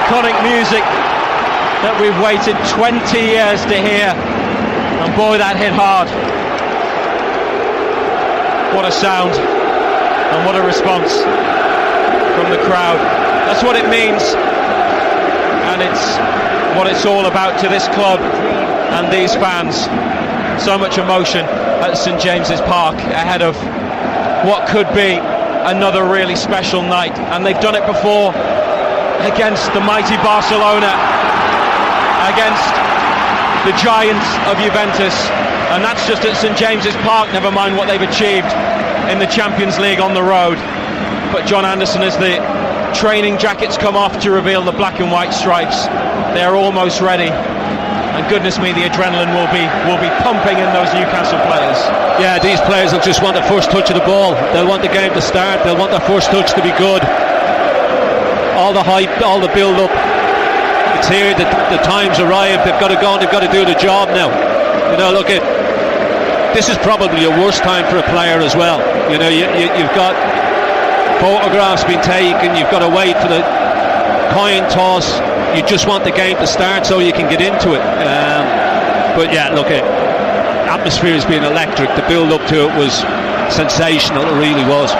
iconic music that we've waited 20 years to hear, and boy, that hit hard. What a sound, and what a response from the crowd. That's what it means, and it's what it's all about to this club and these fans. So much emotion at St James's Park ahead of what could be another really special night, and they've done it before against the mighty Barcelona, against the giants of Juventus, and that's just at St James's Park, never mind what they've achieved in the Champions League on the road. But John Anderson, as the training jackets come off to reveal the black and white stripes, they're almost ready, and goodness me, the adrenaline will be pumping in those Newcastle players. Yeah, these players will just want the first touch of the ball. They'll want the game to start. They'll want their first touch to be good. All the hype, all the build-up. It's here that the time's arrived. They've got to go and they've got to do the job now. You know, look at this is probably a worse time for a player as well. You know, you've got photographs being taken. You've got to wait for the coin toss. You just want the game to start so you can get into it. But yeah, look, atmosphere has been electric. The build-up to it was sensational. It really was.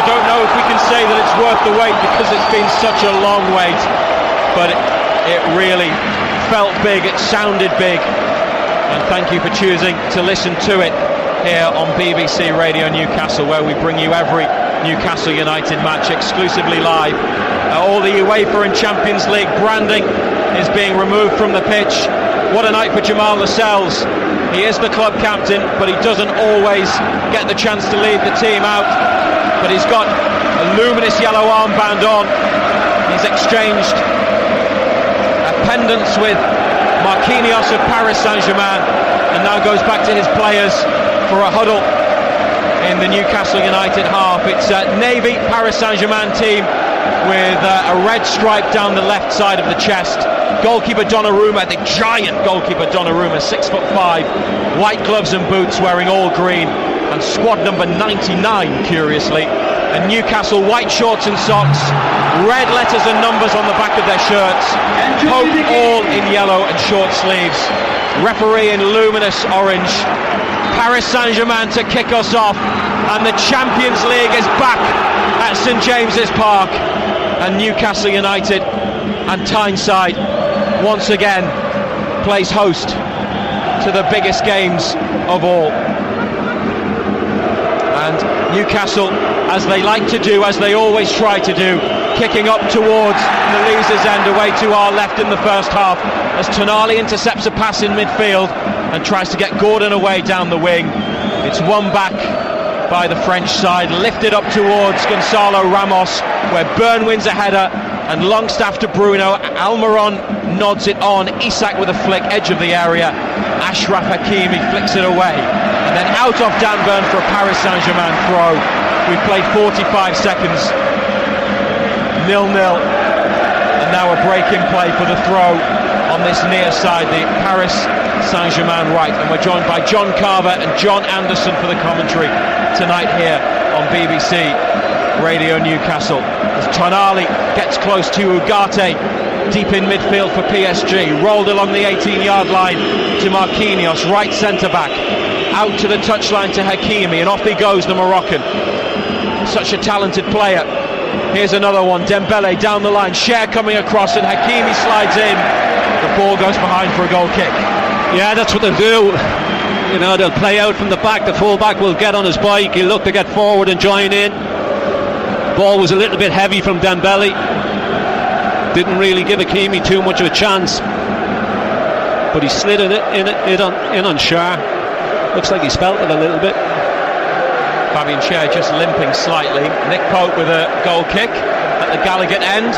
I don't know if we can say that it's worth the wait because it's been such a long wait, but it really felt big, it sounded big, and thank you for choosing to listen to it here on BBC Radio Newcastle, where we bring you every Newcastle United match exclusively live. All the UEFA and Champions League branding is being removed from the pitch. What a night for Jamal Lascelles. He is the club captain, but he doesn't always get the chance to lead the team out. But he's got a luminous yellow armband on. He's exchanged pendants with Marquinhos of Paris Saint-Germain, and now goes back to his players for a huddle in the Newcastle United half. It's a navy Paris Saint-Germain team with a red stripe down the left side of the chest. Goalkeeper Donnarumma, the giant goalkeeper Donnarumma, 6'5", white gloves and boots, wearing all green, and squad number 99, curiously, and Newcastle white shorts and socks, red letters and numbers on the back of their shirts, Pope all in yellow and short sleeves, referee in luminous orange. Paris Saint-Germain to kick us off, and the Champions League is back at St James's Park, and Newcastle United and Tyneside once again plays host to the biggest games of all. And Newcastle, as they like to do, as they always try to do, kicking up towards the Leazes end, away to our left in the first half, as Tonali intercepts a pass in midfield and tries to get Gordon away down the wing. It's won back by the French side, lifted up towards Gonzalo Ramos, where Byrne wins a header, and Longstaff to Bruno. Almiron nods it on. Isak with a flick, edge of the area. Ashraf Hakimi flicks it away, and then out of Dan Burn for a Paris Saint-Germain throw. We've played 45 seconds, 0-0, and now a break in play for the throw on this near side, the Paris Saint-Germain right, and we're joined by John Carver and John Anderson for the commentary tonight here on BBC Radio Newcastle. As Tonali gets close to Ugarte, deep in midfield for PSG, rolled along the 18-yard line to Marquinhos, right centre-back, out to the touchline to Hakimi, and off he goes, the Moroccan. Such a talented player. Here's another one, Dembele down the line, Cher coming across, and Hakimi slides in. The ball goes behind for a goal kick. Yeah, that's what they'll do. You know, they'll play out from the back. The full-back will get on his bike. He'll look to get forward and join in. Ball was a little bit heavy from Dembele. Didn't really give Hakimi too much of a chance. But he slid in on Cher. Looks like he's felt it a little bit. Fabian Cher just limping slightly. Nick Pope with a goal kick at the Gallagher end.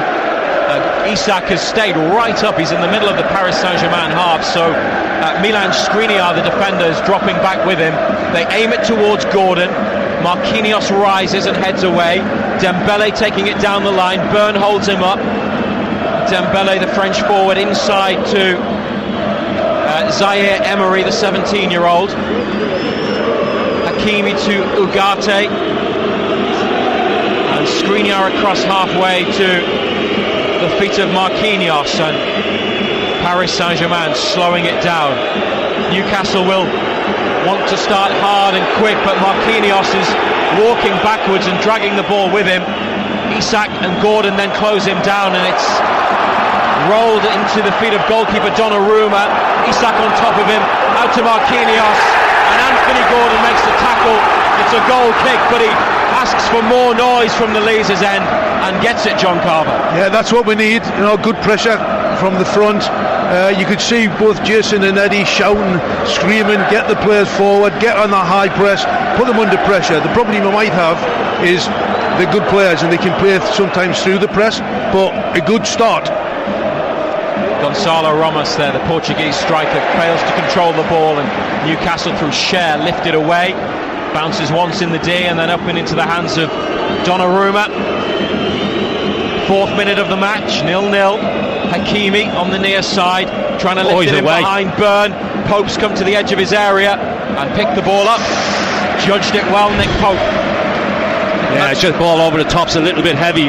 Isak has stayed right up. He's in the middle of the Paris Saint-Germain half, so Milan Skriniar, the defender, is dropping back with him. They aim it towards Gordon. Marquinhos rises and heads away. Dembele taking it down the line. Byrne holds him up. Dembele, the French forward, inside to Zaire Emery, the 17-year-old. Hakimi to Ugarte. And Skriniar across halfway to the feet of Marquinhos, and Paris Saint-Germain slowing it down. Newcastle will want to start hard and quick, but Marquinhos is walking backwards and dragging the ball with him. Isak and Gordon then close him down, and it's rolled into the feet of goalkeeper Donnarumma. Isak on top of him, out to Marquinhos, and Anthony Gordon makes the tackle. It's a goal kick, but he asks for more noise from the Leazes end and gets it, John Carver. Yeah, that's what we need, good pressure from the front. You could see both Jason and Eddie shouting, screaming, get the players forward, get on the high press, put them under pressure. The problem we might have is they're good players and they can play sometimes through the press, but a good start. Gonçalo Ramos there, the Portuguese striker, fails to control the ball, and Newcastle through Cher lifted away, bounces once in the D and then up and into the hands of Donnarumma. 4th minute of the match, 0-0. Hakimi on the near side, trying to lift it in behind Byrne. Pope's come to the edge of his area and picked the ball up. Judged it well, Nick Pope. Yeah, it's just ball over the top's a little bit heavy.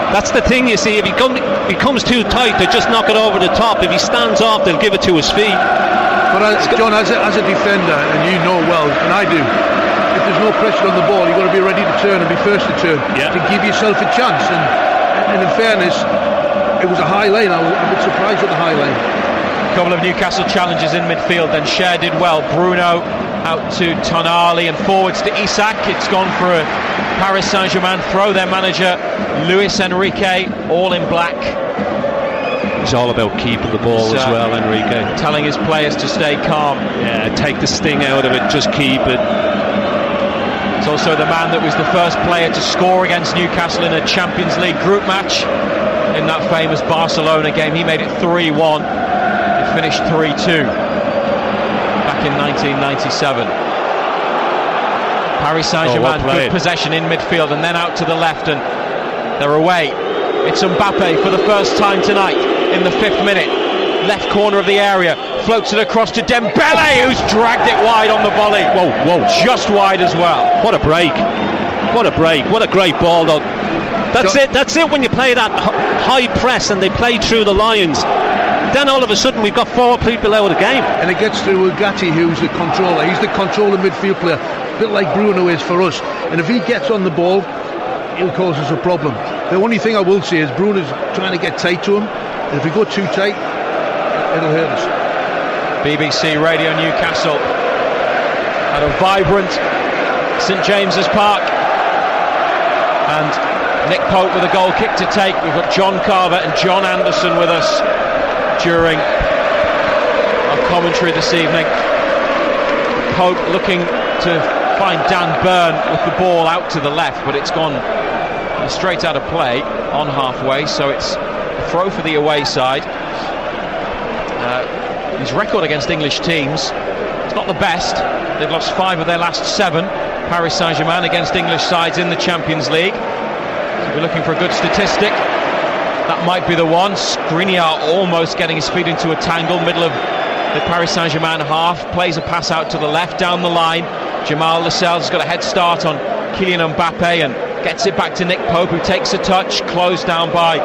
That's the thing, you see, if he comes too tight, they just knock it over the top. If he stands off, they'll give it to his feet. But John, as a defender, and you know well, and I do, if there's no pressure on the ball, you've got to be ready to turn and be first to turn to give yourself a chance. And in fairness, it was a high line. I was a bit surprised at the high line. A couple of Newcastle challenges in midfield, then Cher did well. Bruno out to Tonali and forwards to Isak. It's gone for a Paris Saint-Germain throw. Their manager Luis Enrique, all in black. He's all about keeping the ball as well, Enrique. Telling his players to stay calm. Yeah, take the sting out of it, just keep it. It's also the man that was the first player to score against Newcastle in a Champions League group match in that famous Barcelona game. He made it 3-1. It finished 3-2 back in 1997. Paris Saint-Germain, good possession in midfield and then out to the left, and they're away. It's Mbappe for the first time tonight in the 5th minute. Left corner of the area, floats it across to Dembele, who's dragged it wide on the volley. Whoa, just wide as well. What a break. What a break. What a great ball, though. That's it when you play that high press and they play through the lines. Then all of a sudden we've got 4 people out of the game. And it gets through Ugarte, who's the controller. He's the controller midfield player, a bit like Bruno is for us. And if he gets on the ball, he'll cause us a problem. The only thing I will say is Bruno's trying to get tight to him. And if we go too tight, it'll hurt us. BBC Radio Newcastle at a vibrant St James's Park, and Nick Pope with a goal kick to take. We've got John Carver and John Anderson with us during our commentary this evening. Pope looking to find Dan Byrne with the ball out to the left, but it's gone straight out of play on halfway, so it's a throw for the away side. His record against English teams, it's not the best. They've lost 5 of their last 7, Paris Saint-Germain, against English sides in the Champions League. So we're looking for a good statistic. That might be the one. Skriniar almost getting his feet into a tangle, middle of the Paris Saint-Germain half, plays a pass out to the left down the line. Jamal Lascelles has got a head start on Kylian Mbappe and gets it back to Nick Pope, who takes a touch, closed down by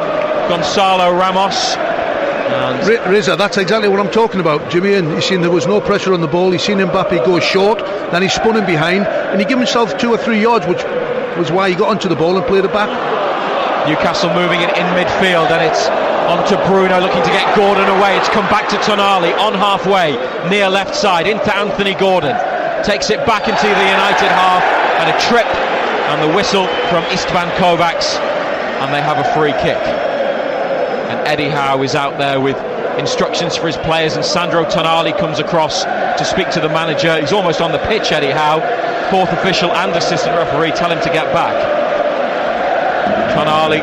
Gonçalo Ramos. Rizza, that's exactly what I'm talking about, Jimmy. And you seen there was no pressure on the ball. He's seen Mbappe go short, then he spun him behind, and he gave himself 2 or 3 yards, which was why he got onto the ball and played it back. Newcastle moving it in midfield, and it's onto Bruno looking to get Gordon away. It's come back to Tonali on halfway, near left side, into Anthony Gordon. Takes it back into the United half, and a trip, and the whistle from Istvan Kovacs, and they have a free kick. And Eddie Howe is out there with instructions for his players, and Sandro Tonali comes across to speak to the manager. He's almost on the pitch, Eddie Howe. 4th official and assistant referee tell him to get back. Tonali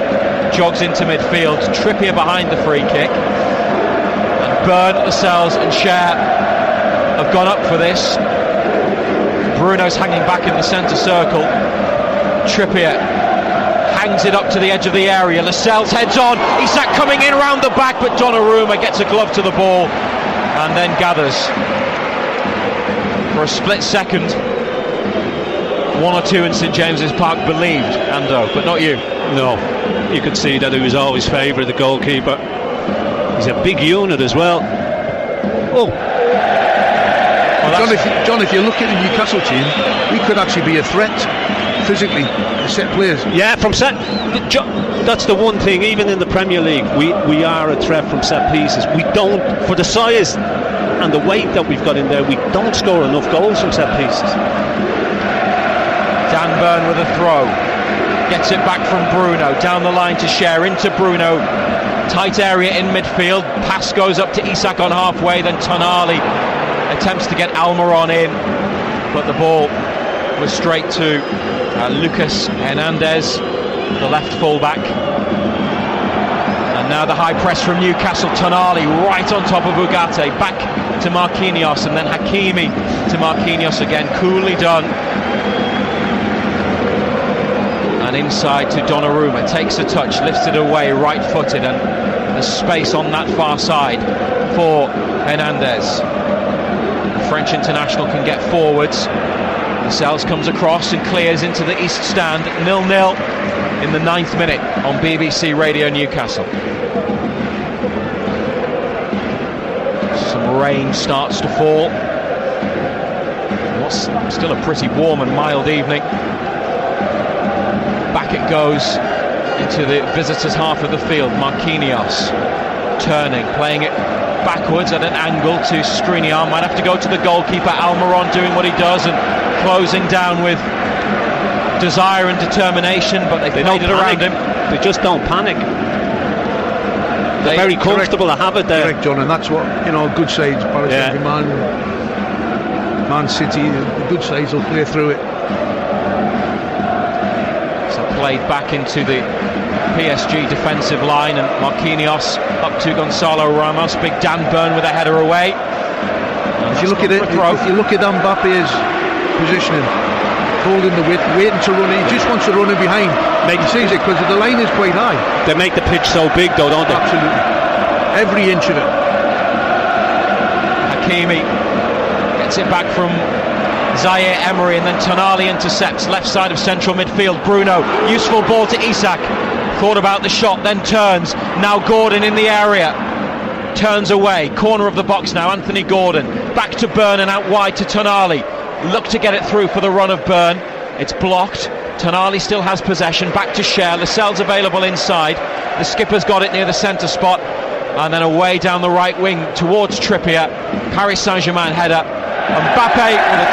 jogs into midfield, Trippier behind the free kick, and Byrne, Lascelles and Cher have gone up for this. Bruno's hanging back in the centre circle. Trippier hangs it up to the edge of the area. Lascelles heads on. Isak coming in round the back, but Donnarumma gets a glove to the ball and then gathers. For a split second, 1 or 2 in St James's Park believed Ando, but not you. No. you could see that he was always favoured, the goalkeeper. He's a big unit as well. Oh, well, John, if you look at the Newcastle team, we could actually be a threat physically, set players. Yeah, from set. That's the one thing. Even in the Premier League, we are a threat from set pieces. We don't, for the size and the weight that we've got in there, we don't score enough goals from set pieces. Dan Burn with a throw, gets it back from Bruno, down the line to Cher, into Bruno, tight area in midfield, pass goes up to Isak on halfway, then Tonali attempts to get Almiron in, but the ball was straight to Lucas Hernandez, the left fullback. And now the high press from Newcastle. Tonali right on top of Ugarte, back to Marquinhos, and then Hakimi to Marquinhos again, coolly done. And inside to Donnarumma, takes a touch, lifts it away, right-footed, and there's space on that far side for Hernandez. The French international can get forwards. Lascelles comes across and clears into the east stand. 0-0 in the 9th minute on BBC Radio Newcastle. Some rain starts to fall. What's still a pretty warm and mild evening. Back it goes into the visitors' half of the field. Marquinhos turning, playing it backwards at an angle to Skriniar. Might have to go to the goalkeeper. Almiron doing what he does and closing down with desire and determination, but they played it around him. They just don't panic. They're very comfortable to have it there. Correct, John, and that's what, good sides, Paris Saint-Germain, Man City, the good sides will play through it. So played back into the PSG defensive line, and Marquinhos up to Gonzalo Ramos. Big Dan Burn with a header away. If you look at Mbappe's positioning, holding the width, waiting to run it, he just wants to run it behind. He sees it because the line is quite high. They make the pitch so big though, don't they? Absolutely, every inch of it. Hakimi gets it back from Zaire Emery, and then Tonali intercepts left side of central midfield. Bruno, useful ball to Isak, thought about the shot, then turns. Now Gordon in the area, turns away, corner of the box now. Anthony Gordon back to Burn and out wide to Tonali. Look to get it through for the run of Burn. It's blocked. Tonali still has possession. Back to Cher. Lascelles available inside. The skipper's got it near the centre spot, and then away down the right wing towards Trippier. Paris Saint-Germain header. Mbappe with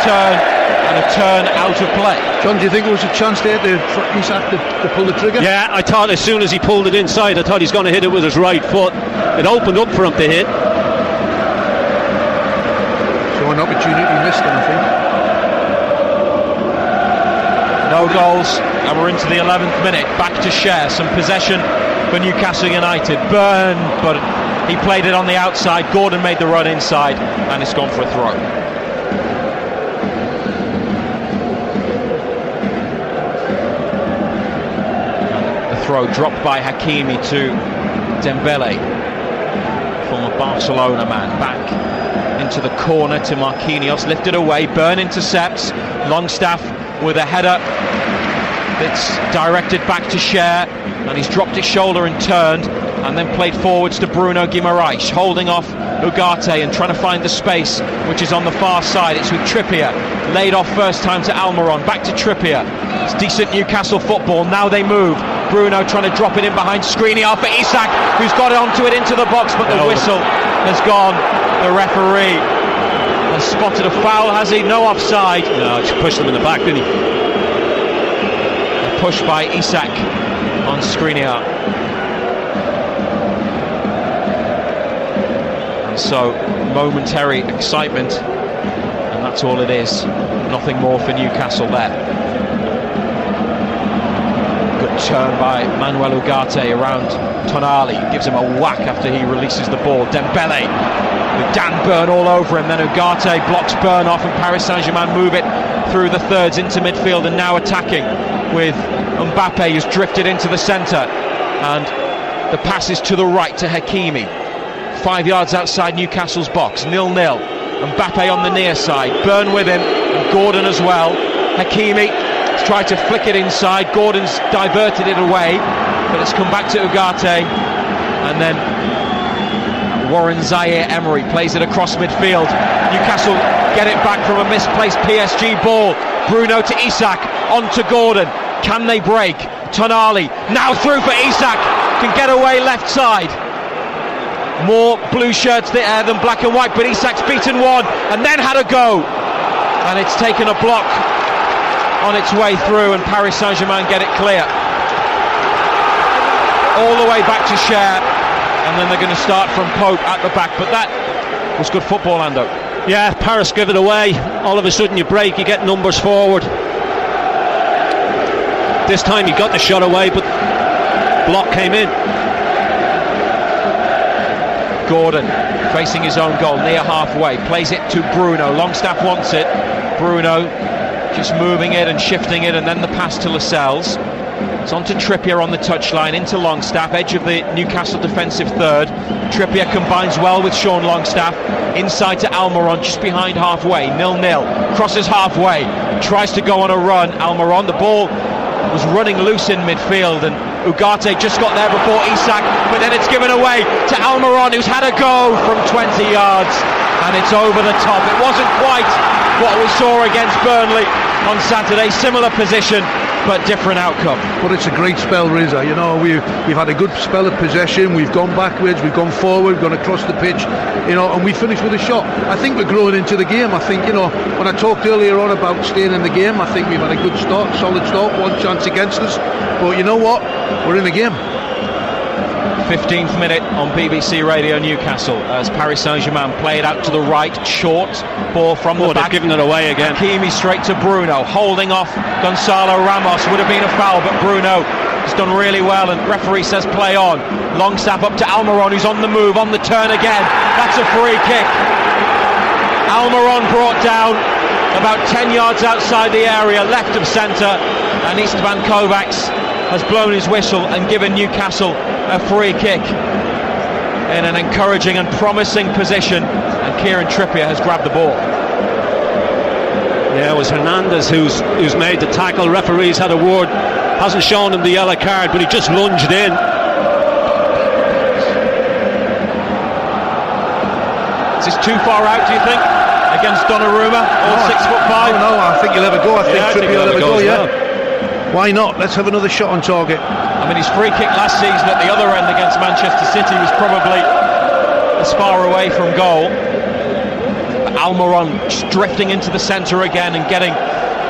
a turn out of play. John, do you think there was a chance there for Isak to pull the trigger? Yeah, I thought as soon as he pulled it inside, I thought he's going to hit it with his right foot. It opened up for him to hit. So an opportunity missed, I think. No goals, and we're into the 11th minute. Back to Cher, some possession for Newcastle United. Burn, but he played it on the outside. Gordon made the run inside, and it's gone for a throw. The throw dropped by Hakimi to Dembele, former Barcelona man. Back into the corner to Marquinhos, lifted away. Burn intercepts. Longstaff with a header that's directed back to Cher, and he's dropped his shoulder and turned, and then played forwards to Bruno Guimaraes, holding off Ugarte and trying to find the space which is on the far side. It's with Trippier, laid off first time to Almiron, back to Trippier. It's decent Newcastle football. Now they move. Bruno trying to drop it in behind Skriniar for Isak, who's got it onto it into the box, but the whistle has gone. The referee has spotted a foul, has he? No offside. No, just pushed him in the back, didn't he? A push by Isak on Skriniar. And so, momentary excitement, and that's all it is. Nothing more for Newcastle there. Good turn by Manuel Ugarte around Tonali. Gives him a whack after he releases the ball. Dembele with Dan Burn all over him, then Ugarte blocks Burn off, and Paris Saint-Germain move it through the thirds into midfield, and now attacking with Mbappe, who's drifted into the centre, and the pass is to the right to Hakimi, 5 yards outside Newcastle's box. 0-0. Mbappe on the near side, Burn with him, and Gordon as well. Hakimi has tried to flick it inside, Gordon's diverted it away, but it's come back to Ugarte, and then Warren Zaire-Emery plays it across midfield. Newcastle get it back from a misplaced PSG ball. Bruno to Isak, on to Gordon. Can they break? Tonali now through for Isak, can get away left side. More blue shirts than black and white, but Isak's beaten one and then had a go, and it's taken a block on its way through, and Paris Saint-Germain get it clear. All the way back to Cher, and then they're going to start from Pope at the back. But that was good football, Ando. Yeah, Paris give it away. All of a sudden you break, you get numbers forward. This time he got the shot away, but block came in. Gordon facing his own goal near halfway, plays it to Bruno. Longstaff wants it. Bruno just moving it and shifting it, and then the pass to Lascelles. It's on to Trippier on the touchline, into Longstaff, edge of the Newcastle defensive third. Trippier combines well with Sean Longstaff, inside to Almiron, just behind halfway, 0-0, crosses halfway, tries to go on a run. Almiron, the ball was running loose in midfield, and Ugarte just got there before Isak, but then it's given away to Almiron, who's had a go from 20 yards, and it's over the top. It wasn't quite what we saw against Burnley on Saturday, similar position but different outcome. But it's a great spell, Reza. You know, we've had a good spell of possession. We've gone backwards, we've gone forward, we've gone across the pitch, you know, and we finished with a shot. I think we're growing into the game. I think, you know, when I talked earlier on about staying in the game, I think we've had a good start, solid start, one chance against us, but you know what, we're in the game. 15th minute on BBC Radio Newcastle as Paris Saint-Germain play it out to the right, short ball from the back, giving it away again. Hakimi straight to Bruno, holding off Gonzalo Ramos. Would have been a foul, but Bruno has done really well, and referee says play on. Longstaff up to Almiron, who's on the move, on the turn again. That's a free kick. Almiron brought down about 10 yards outside the area, left of centre, and Istvan Kovacs has blown his whistle and given Newcastle a free kick in an encouraging and promising position, and Kieran Trippier has grabbed the ball. Yeah, it was Hernandez who's made the tackle. Referees had a word, hasn't shown him the yellow card, but he just lunged in. Is this too far out, do you think, against Donnarumma, all 6'5"? No, I think he'll have a go. I think Trippier will have a go, yeah. Well. Why not? Let's have another shot on target. I mean, his free kick last season at the other end against Manchester City was probably as far away from goal. But Almiron just drifting into the centre again and getting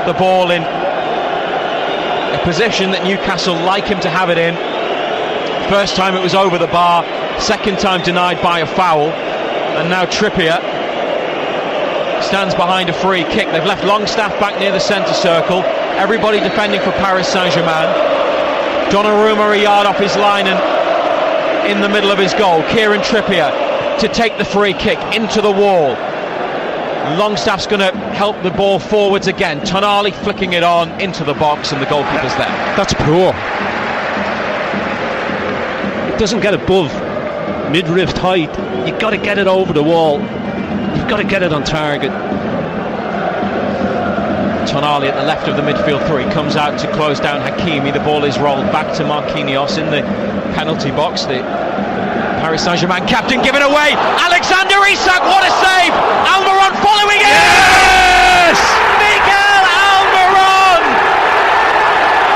the ball in a position that Newcastle like him to have it in. First time it was over the bar, second time denied by a foul, and now Trippier stands behind a free kick. They've left Longstaff back near the centre circle. Everybody defending for Paris Saint-Germain. Donnarumma a yard off his line and in the middle of his goal. Kieran Trippier to take the free kick into the wall. Longstaff's going to help the ball forwards again. Tonali flicking it on into the box, and the goalkeeper's there. That's poor. It doesn't get above midriff height. You've got to get it over the wall. You've got to get it on target. Tonali at the left of the midfield three comes out to close down Hakimi. The ball is rolled back to Marquinhos in the penalty box. The Paris Saint-Germain captain given away. Alexander Isak, what a save! Almiron following it! Yes! Miguel Almiron!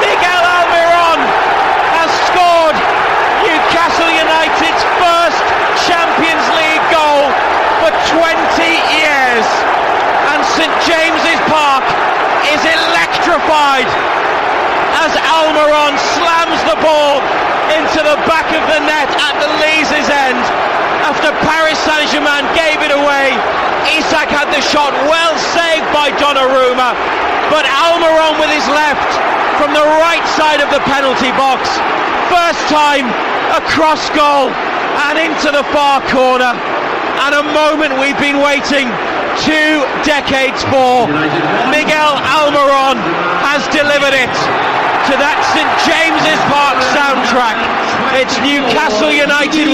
Miguel Almiron has scored Newcastle United's first Champions League goal for 20 years. And St James's Park is electrified as Almiron slams the ball into the back of the net at the Leazes end. After Paris Saint-Germain gave it away, Isak had the shot, well saved by Donnarumma, but Almiron with his left from the right side of the penalty box. First time a cross goal and into the far corner, and a moment we've been waiting 2 decades for. Miguel Almiron has delivered it to that St James's Park soundtrack. It's Newcastle United 1,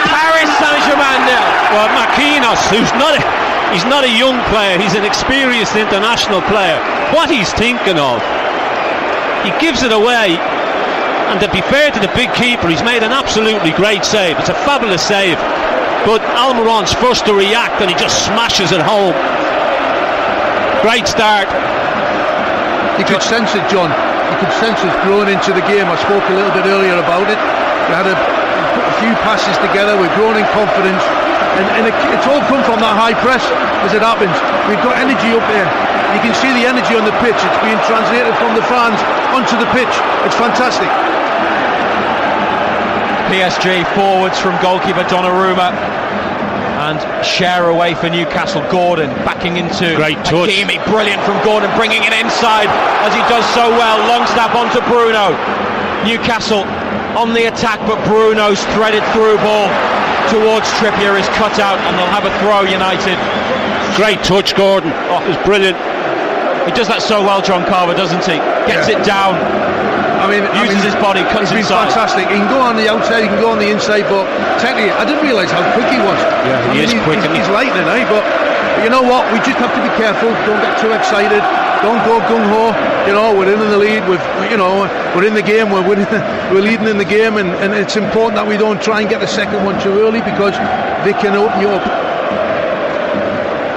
Paris Saint-Germain 0. Well, Marquinhos, he's not a young player, he's an experienced international player. What he's thinking of, he gives it away, And to be fair to the big keeper, he's made an absolutely great save. It's a fabulous save. But Almiron's first to react, and he just smashes it home. Great start. You could sense it, John. You could sense it growing into the game. I spoke a little bit earlier about it. We had a few passes together. We're growing in confidence, and it's all come from that high press as it happens. We've got energy up there. You can see the energy on the pitch. It's being translated from the fans onto the pitch. It's fantastic. PSG forwards from goalkeeper Donnarumma, and share away for Newcastle. Gordon backing into great touch. Hakimi, brilliant from Gordon, bringing it inside as he does so well. Long snap onto Bruno. Newcastle on the attack, but Bruno's threaded through ball towards Trippier is cut out, and they'll have a throw. United. Great touch, Gordon. Oh, it was brilliant. He does that so well, John Carver, doesn't he? Gets it down. Uses his body, cuts it's inside. Been fantastic. He can go on the outside, he can go on the inside, but technically, I didn't realise how quick he was. Yeah, he is quick. He's lightning, eh? But you know what? We just have to be careful. Don't get too excited. Don't go gung ho. You know, we're in the lead. We're in the game. We're leading in the game, and it's important that we don't try and get the second one too early, because they can open you up.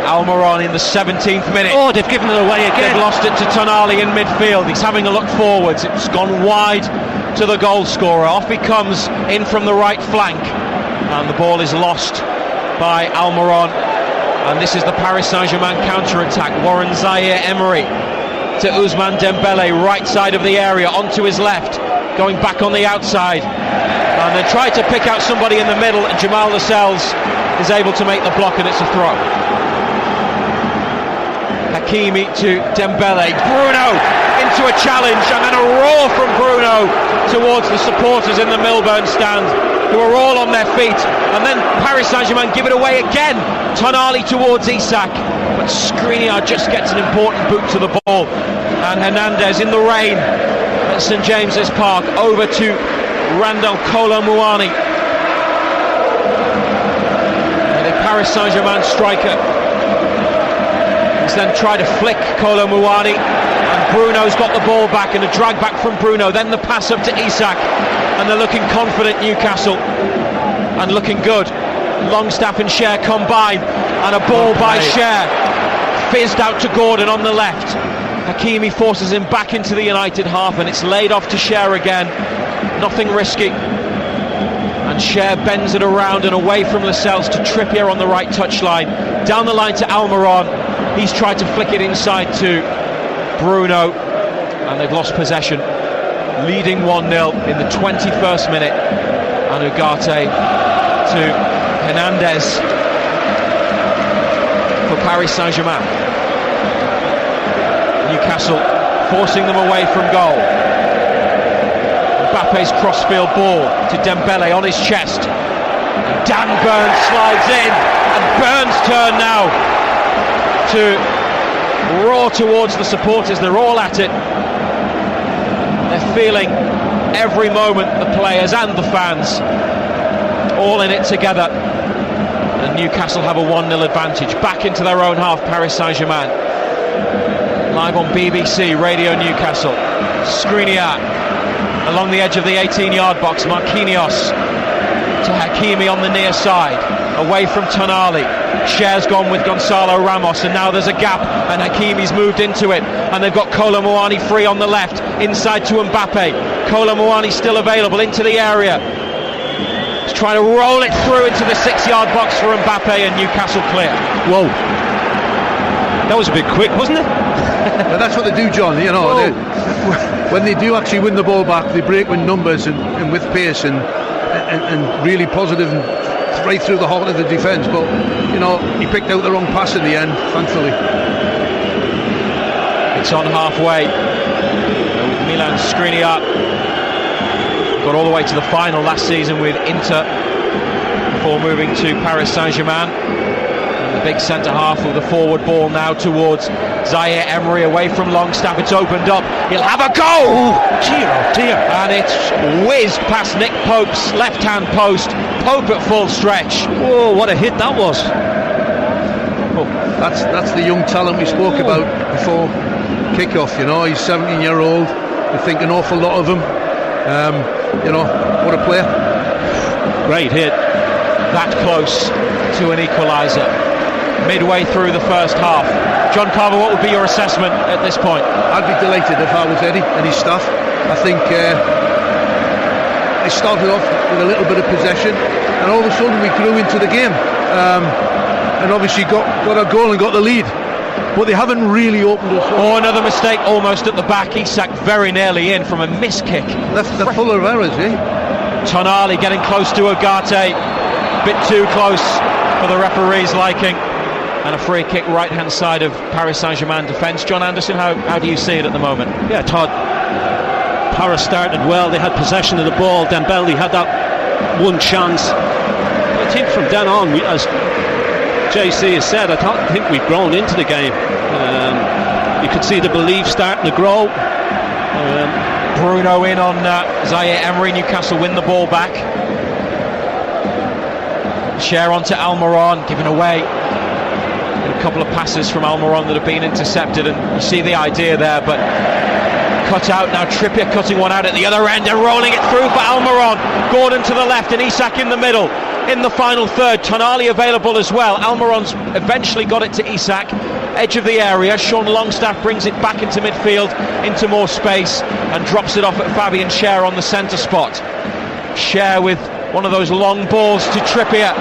Almiron in the 17th minute. Oh, they've given it away again. They've lost it to Tonali in midfield. He's having a look forwards. It's gone wide to the goal scorer. Off he comes in from the right flank, and the ball is lost by Almiron. And this is the Paris Saint-Germain counter-attack. Warren Zaïre-Emery to Ousmane Dembélé, right side of the area, onto his left, going back on the outside. And they try to pick out somebody in the middle, and Jamal Lascelles is able to make the block, and it's a throw. Hakimi to Dembélé. Bruno into a challenge, and then a roar from Bruno towards the supporters in the Milburn stand, who are all on their feet. And then Paris Saint-Germain give it away again. Tonali towards Isak, but Skriniar just gets an important boot to the ball. And Hernandez in the rain at St James's Park, over to Randal Kolo Muani. The Paris Saint-Germain striker then try to flick Kolo Muani, and Bruno's got the ball back, and a drag back from Bruno, then the pass up to Isak, and they're looking confident, Newcastle, and looking good. Longstaff and Cher combine, and a ball by Cher fizzed out to Gordon on the left. Hakimi forces him back into the United half, and it's laid off to Cher again. Nothing risky, and Cher bends it around and away from Lascelles to Trippier on the right touchline, down the line to Almiron. He's tried to flick it inside to Bruno, and they've lost possession, leading 1-0 in the 21st minute. And Ugarte to Hernandez for Paris Saint-Germain. Newcastle forcing them away from goal. Mbappe's crossfield ball to Dembélé on his chest. Dan Burns slides in, and Burns' turn now to roar towards the supporters. They're all at it. They're feeling every moment, the players and the fans, all in it together. And Newcastle have a 1-0 advantage. Back into their own half, Paris Saint-Germain. Live on BBC Radio Newcastle. Skriniar along the edge of the 18-yard box. Marquinhos to Hakimi on the near side, away from Tonali. Cher's gone with Gonzalo Ramos, and now there's a gap, and Hakimi's moved into it, and they've got Kolo Muani free on the left, inside to Mbappe. Kolo Muani still available into the area. He's trying to roll it through into the 6-yard box for Mbappe, and Newcastle clear. Whoa, that was a bit quick, wasn't it? But that's what they do, John. You know, when they do actually win the ball back, they break with numbers and with pace and really positive and right through the heart of the defence. But you know, he picked out the wrong pass in the end, thankfully. It's on halfway with Milan Skriniar. Got all the way to the final last season with Inter before moving to Paris Saint-Germain. And the big centre half with the forward ball now towards Zaïre-Emery, away from Longstaff. It's opened up. He'll have a goal. Dear, oh dear. And it's whizzed past Nick Pope's left-hand post. Pope at full stretch. Whoa, what a hit that was. Oh, that's the young talent we spoke about before kick-off. You know, he's 17-year-old. I think an awful lot of him. What a player. Great hit. That close to an equaliser midway through the first half. John Carver, what would be your assessment at this point? I'd be delighted if I was Eddie and his staff. I think they started off with a little bit of possession, and all of a sudden we grew into the game, and obviously got a goal and got the lead, but they haven't really opened us up. Oh, another mistake almost at the back. Isak very nearly in from a miss kick. They're full of errors, eh? Tonali getting close to Ugarte, bit too close for the referee's liking, and a free kick right hand side of Paris Saint-Germain defence. John Anderson, how do you see it at the moment? Yeah, Todd, Paris started well. They had possession of the ball. Dembele had that one chance. I think from then on, as JC has said, I think we've grown into the game. You could see the belief starting to grow. Bruno in on Zaire Emery. Newcastle win the ball back. Share onto Almiron, given away. A couple of passes from Almiron that have been intercepted, and you see the idea there, but cut out now. Trippier cutting one out at the other end and rolling it through for Almiron. Gordon to the left and Isak in the middle. In the final third, Tonali available as well. Almiron's eventually got it to Isak, edge of the area. Sean Longstaff brings it back into midfield, into more space, and drops it off at Fabian Schär on the centre spot. Schär with one of those long balls to Trippier,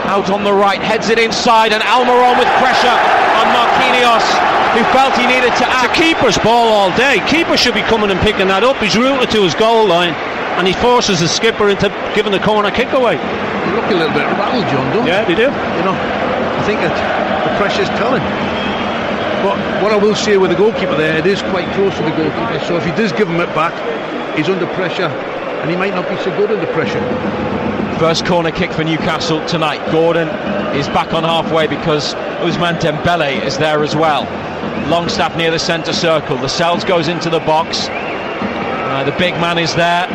out on the right, heads it inside, and Almiron with pressure on Marquinhos, who felt he needed to act. It's a keeper's ball all day. Keeper should be coming and picking that up. He's rooted to his goal line, and he forces the skipper into giving the corner kick away. They look a little bit rattled, John, don't they? Yeah, they do. I think that the pressure's telling. But what I will say with the goalkeeper there, it is quite close to the goalkeeper, so if he does give him it back, he's under pressure, and he might not be so good under pressure. First corner kick for Newcastle tonight. Gordon is back on halfway because Ousmane Dembele is there as well. Longstaff near the centre circle. Lascelles goes into the box. The big man is there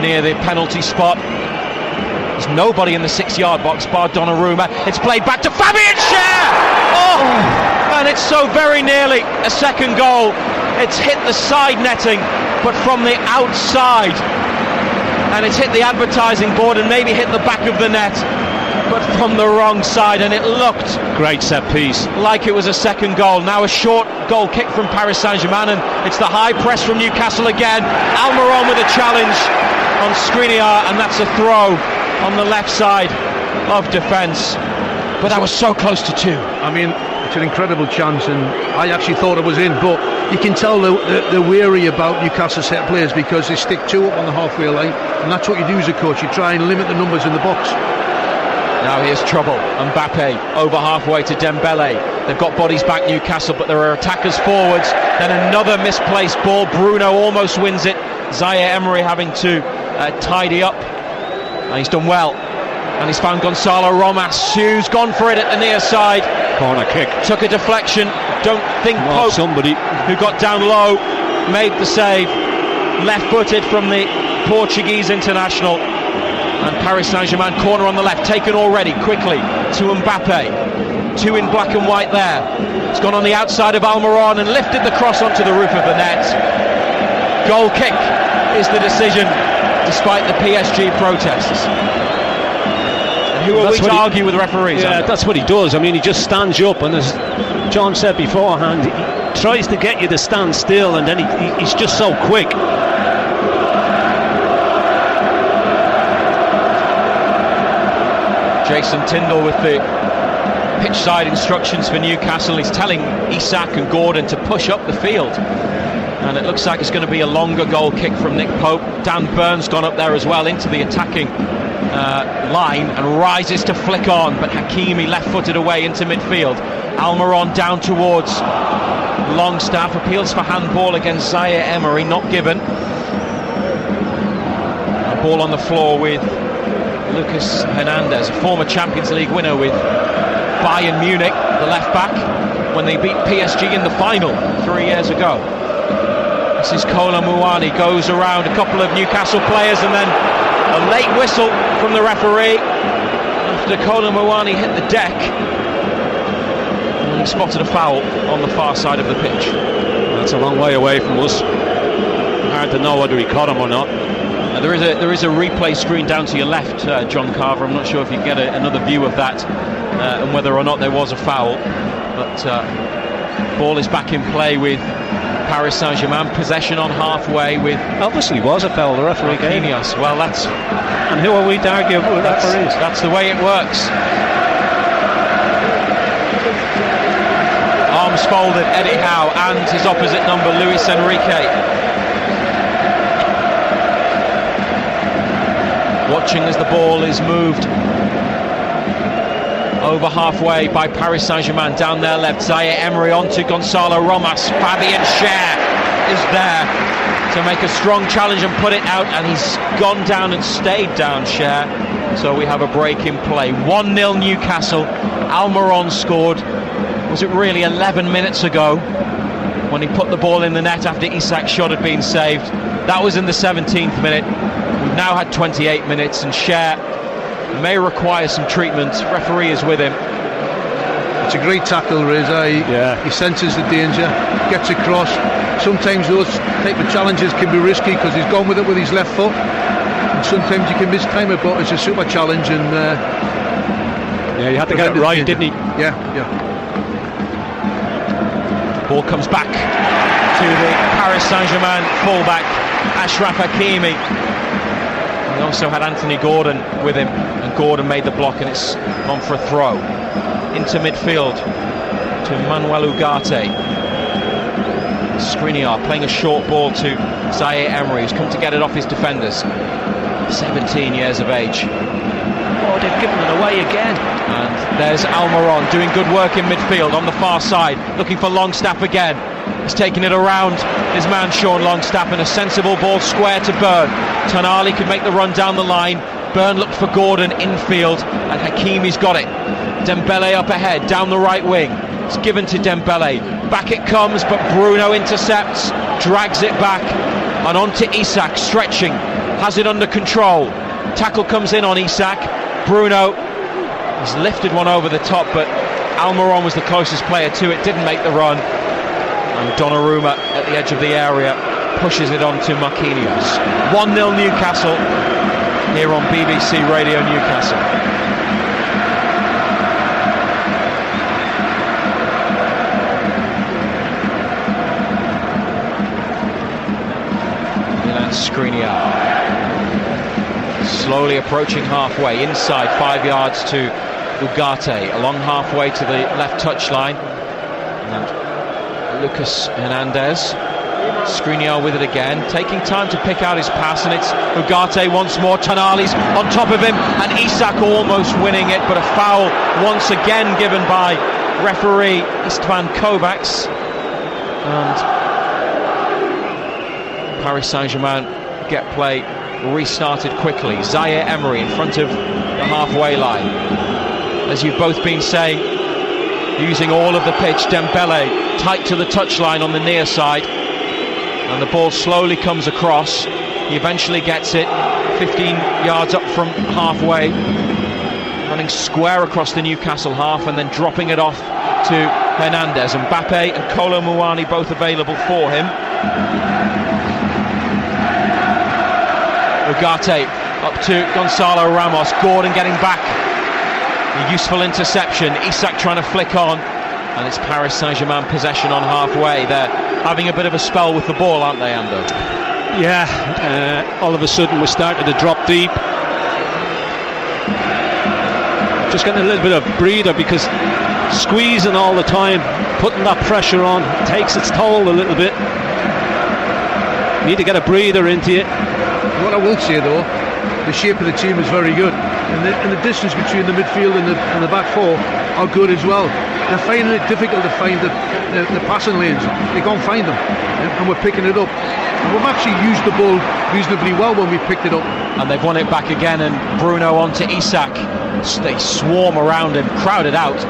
near the penalty spot. There's nobody in the 6-yard box bar Donnarumma. It's played back to Fabian Schär. Oh, and it's so very nearly a second goal. It's hit the side netting, but from the outside. And it's hit the advertising board and maybe hit the back of the net, but from the wrong side, and it looked great set piece, like it was a second goal. Now a short goal kick from Paris Saint-Germain, and it's the high press from Newcastle again. Almiron with a challenge on Skriniar, and that's a throw on the left side of defence. But that was so close to two. I mean, it's an incredible chance, and I actually thought it was in, but you can tell they're wary about Newcastle set players because they stick two up on the halfway line, and that's what you do as a coach. You try and limit the numbers in the box. Now here's trouble. Mbappe over halfway to Dembele. They've got bodies back, Newcastle, but there are attackers forwards. Then another misplaced ball. Bruno almost wins it. Zaire Emery having to tidy up. And he's done well. And he's found Gonzalo Romas, who's gone for it at the near side. Corner kick. Took a deflection. Don't think Pope, somebody who got down low, made the save. Left-footed from the Portuguese international. And Paris Saint-Germain corner on the left, taken already, quickly to Mbappe. Two in black and white there. It's gone on the outside of Almiron and lifted the cross onto the roof of the net. Goal kick is the decision, despite the PSG protests. And who are we to argue with referees? Yeah, that's what he does. I mean, he just stands you up, and as John said beforehand, he tries to get you to stand still, and then he's just so quick. Jason Tyndall with the pitch side instructions for Newcastle. He's telling Isak and Gordon to push up the field, and it looks like it's going to be a longer goal kick from Nick Pope. Dan Burn's gone up there as well into the attacking line and rises to flick on, but Hakimi left-footed away into midfield. Almiron down towards Longstaff, appeals for handball against Zaire Emery, not given. A ball on the floor with Lucas Hernandez, a former Champions League winner with Bayern Munich, the left back, when they beat PSG in the final 3 years ago. This is Kolo Muani, goes around a couple of Newcastle players, and then a late whistle from the referee after Kolo Muani hit the deck, and he spotted a foul on the far side of the pitch. That's a long way away from us. Hard to know whether he caught him or not. And There is a replay screen down to your left, John Carver. I'm not sure if you get another view of that and whether or not there was a foul. But ball is back in play with Paris Saint-Germain. Possession on halfway with... Obviously was a foul, the referee gave. Well, that's... And who are we to argue with referees? That's the way it works. Arms folded, Eddie Howe and his opposite number, Luis Enrique. Watching as the ball is moved over halfway by Paris Saint-Germain, down their left, Zaire Emery onto Gonzalo Ramos. Fabien Cher is there to make a strong challenge and put it out, and he's gone down and stayed down, Cher. So we have a break in play. 1-0 Newcastle. Almiron scored, was it really 11 minutes ago, when he put the ball in the net after Isak's shot had been saved. That was in the 17th minute. We've now had 28 minutes, and Cher may require some treatment. Referee is with him. It's a great tackle, Reza. He senses the danger, gets across. Sometimes those type of challenges can be risky because he's gone with it with his left foot, and sometimes you can mistime it, but it's a super challenge. And he had to get it right, didn't he? Yeah. Ball comes back to the Paris Saint-Germain fullback, Achraf Hakimi. He also had Anthony Gordon with him, and Gordon made the block, and it's on for a throw into midfield to Manuel Ugarte. Skriniar playing a short ball to Zaire Emery, who's come to get it off his defenders. 17 years of age. Oh, they've given it away again. And there's Almiron doing good work in midfield on the far side, looking for Longstaff again. He's taking it around his man Sean Longstaff, and a sensible ball square to Byrne. Tonali could make the run down the line. Byrne looked for Gordon infield, and Hakimi's got it. Dembele up ahead, down the right wing. It's given to Dembele. Back it comes, but Bruno intercepts, drags it back, and on to Isak, stretching, has it under control. Tackle comes in on Isak. Bruno has lifted one over the top, but Almiron was the closest player to it, didn't make the run. And Donnarumma at the edge of the area pushes it on to Marquinhos. 1-0 Newcastle here on BBC Radio Newcastle. Milan Skriniar slowly approaching halfway, inside 5 yards to Ugarte, along halfway to the left touchline, and Lucas Hernandez. Skriniar with it again, taking time to pick out his pass, and it's Ugarte once more. Tonali's on top of him, and Isak almost winning it, but a foul once again given by referee Istvan Kovacs, and Paris Saint-Germain get play restarted quickly. Zaire Emery in front of the halfway line. As you've both been saying, using all of the pitch, Dembele tight to the touchline on the near side, and the ball slowly comes across. He eventually gets it 15 yards up from halfway, running square across the Newcastle half, and then dropping it off to Hernandez. Mbappe and Kolo Muani both available for him. Ugarte up to Gonzalo Ramos. Gordon getting back. A useful interception. Isak trying to flick on, and it's Paris Saint-Germain possession on halfway. They're having a bit of a spell with the ball, aren't they, Ando? Yeah, all of a sudden we're starting to drop deep. Just getting a little bit of breather, because squeezing all the time, putting that pressure on, takes its toll a little bit. You need to get a breather into it. What I will say though, the shape of the team is very good, and the distance between the midfield and the back four are good as well. They're finding it difficult to find the passing lanes. They can't find them, and we're picking it up. And we've actually used the ball reasonably well when we picked it up. And they've won it back again, and Bruno onto Isak. They swarm around him, crowded out.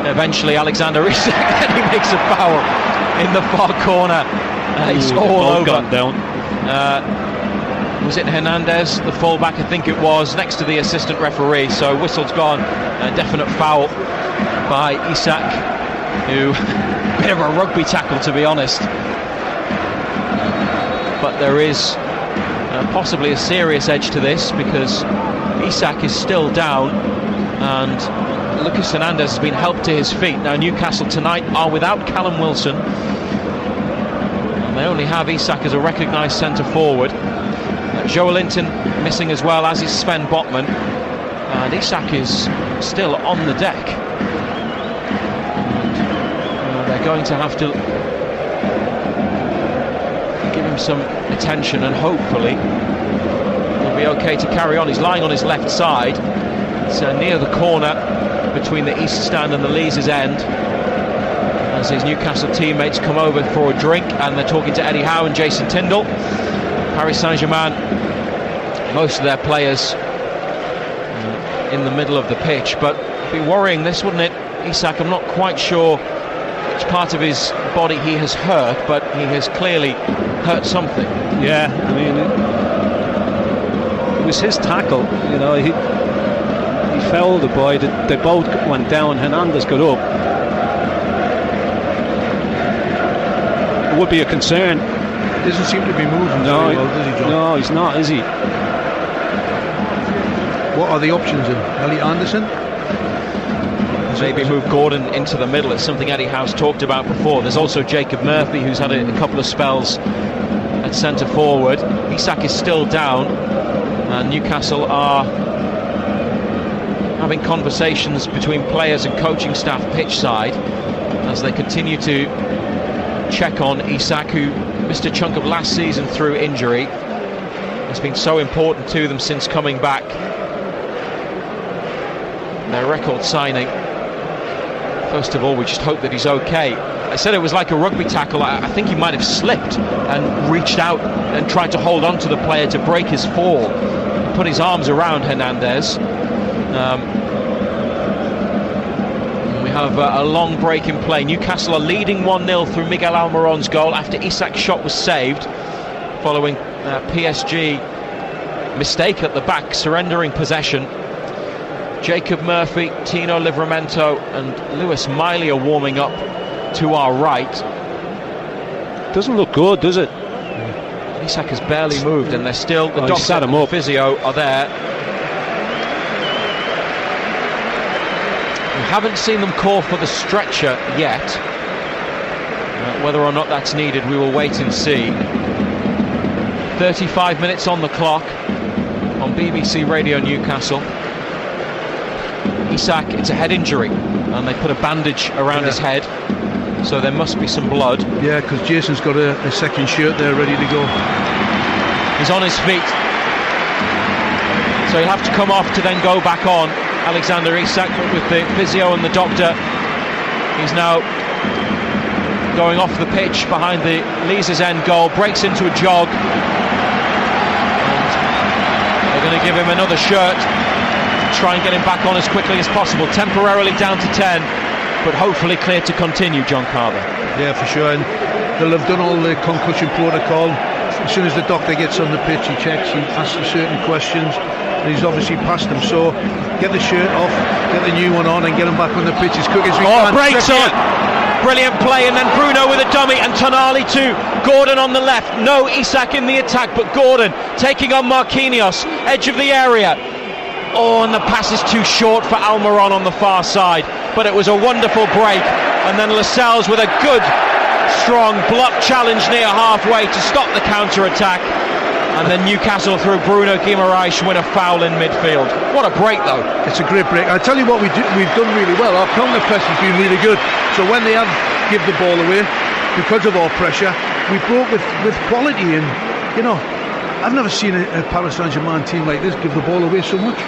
Eventually Alexander Isak he makes a foul in the far corner. He's all over. Gone down. Was it Hernandez, the fullback? I think it was, next to the assistant referee. So whistle's gone. A definite foul by Isak, who bit of a rugby tackle, to be honest. But there is possibly a serious edge to this, because Isak is still down and Lucas Hernandez has been helped to his feet. Now Newcastle tonight are without Callum Wilson, and they only have Isak as a recognised centre forward. Joe Linton missing as well, as is Sven Botman, and Isak is still on the deck. And, they're going to have to give him some attention, and hopefully he'll be okay to carry on. He's lying on his left side. It's near the corner between the East Stand and the Leazes End, as his Newcastle teammates come over for a drink, and they're talking to Eddie Howe and Jason Tindall. Paris Saint-Germain, most of their players in the middle of the pitch, but it'd be worrying this, wouldn't it? Isak, I'm not quite sure which part of his body he has hurt, but he has clearly hurt something. Yeah, I mean, it was his tackle, you know, he fouled the boy, they both went down, Hernandez got up. It would be a concern. He doesn't seem to be moving very well, does he, John? No, he's not, is he? What are the options then? Elliot Anderson? Maybe move Gordon into the middle. It's something Eddie Howe's talked about before. There's also Jacob Murphy, who's had a couple of spells at centre forward. Isak is still down, and Newcastle are having conversations between players and coaching staff pitch side as they continue to check on Isak, who missed a chunk of last season through injury. It's been so important to them since coming back. Their record signing. First of all, we just hope that he's okay. I said it was like a rugby tackle. I think he might have slipped and reached out and tried to hold on to the player to break his fall, put his arms around Hernandez. We have a long break in play. Newcastle are leading 1-0 through Miguel Almiron's goal after Isak's shot was saved following PSG mistake at the back, surrendering possession. Jacob Murphy, Tino Livramento and Lewis Miley are warming up to our right. Doesn't look good, does it? Isak has barely moved, and they're still, the doctor and the physio are there. We haven't seen them call for the stretcher yet. Whether or not that's needed, we will wait and see. 35 minutes on the clock on BBC Radio Newcastle. Isak, it's a head injury, and they put a bandage around his head, so there must be some blood. Yeah, because Jason's got a second shirt there ready to go. He's on his feet, so he'll have to come off to then go back on. Alexander Isak with the physio and the doctor. He's now going off the pitch behind the Leazes End goal, breaks into a jog, and they're going to give him another shirt, try and get him back on as quickly as possible. Temporarily down to 10, but hopefully clear to continue, John Carver. Yeah, for sure, and they'll have done all the concussion protocol. As soon as the doctor gets on the pitch, he checks, he asks certain questions, and he's obviously passed them. So get the shirt off, get the new one on, and get him back on the pitch as quick as we can. Breaks on! Brilliant play, and then Bruno with a dummy, and Tonali too. Gordon on the left, no Isak in the attack, but Gordon taking on Marquinhos, edge of the area. Oh, and the pass is too short for Almiron on the far side, but it was a wonderful break. And then Lascelles with a good strong block challenge near halfway to stop the counter-attack, and then Newcastle through Bruno Guimaraes win a foul in midfield. What a break though. It's a great break. I tell you what, we've done really well. Our counter press has been really good, so when they have give the ball away because of our pressure, we broke with quality. And you know, I've never seen a Paris Saint-Germain team like this give the ball away so much.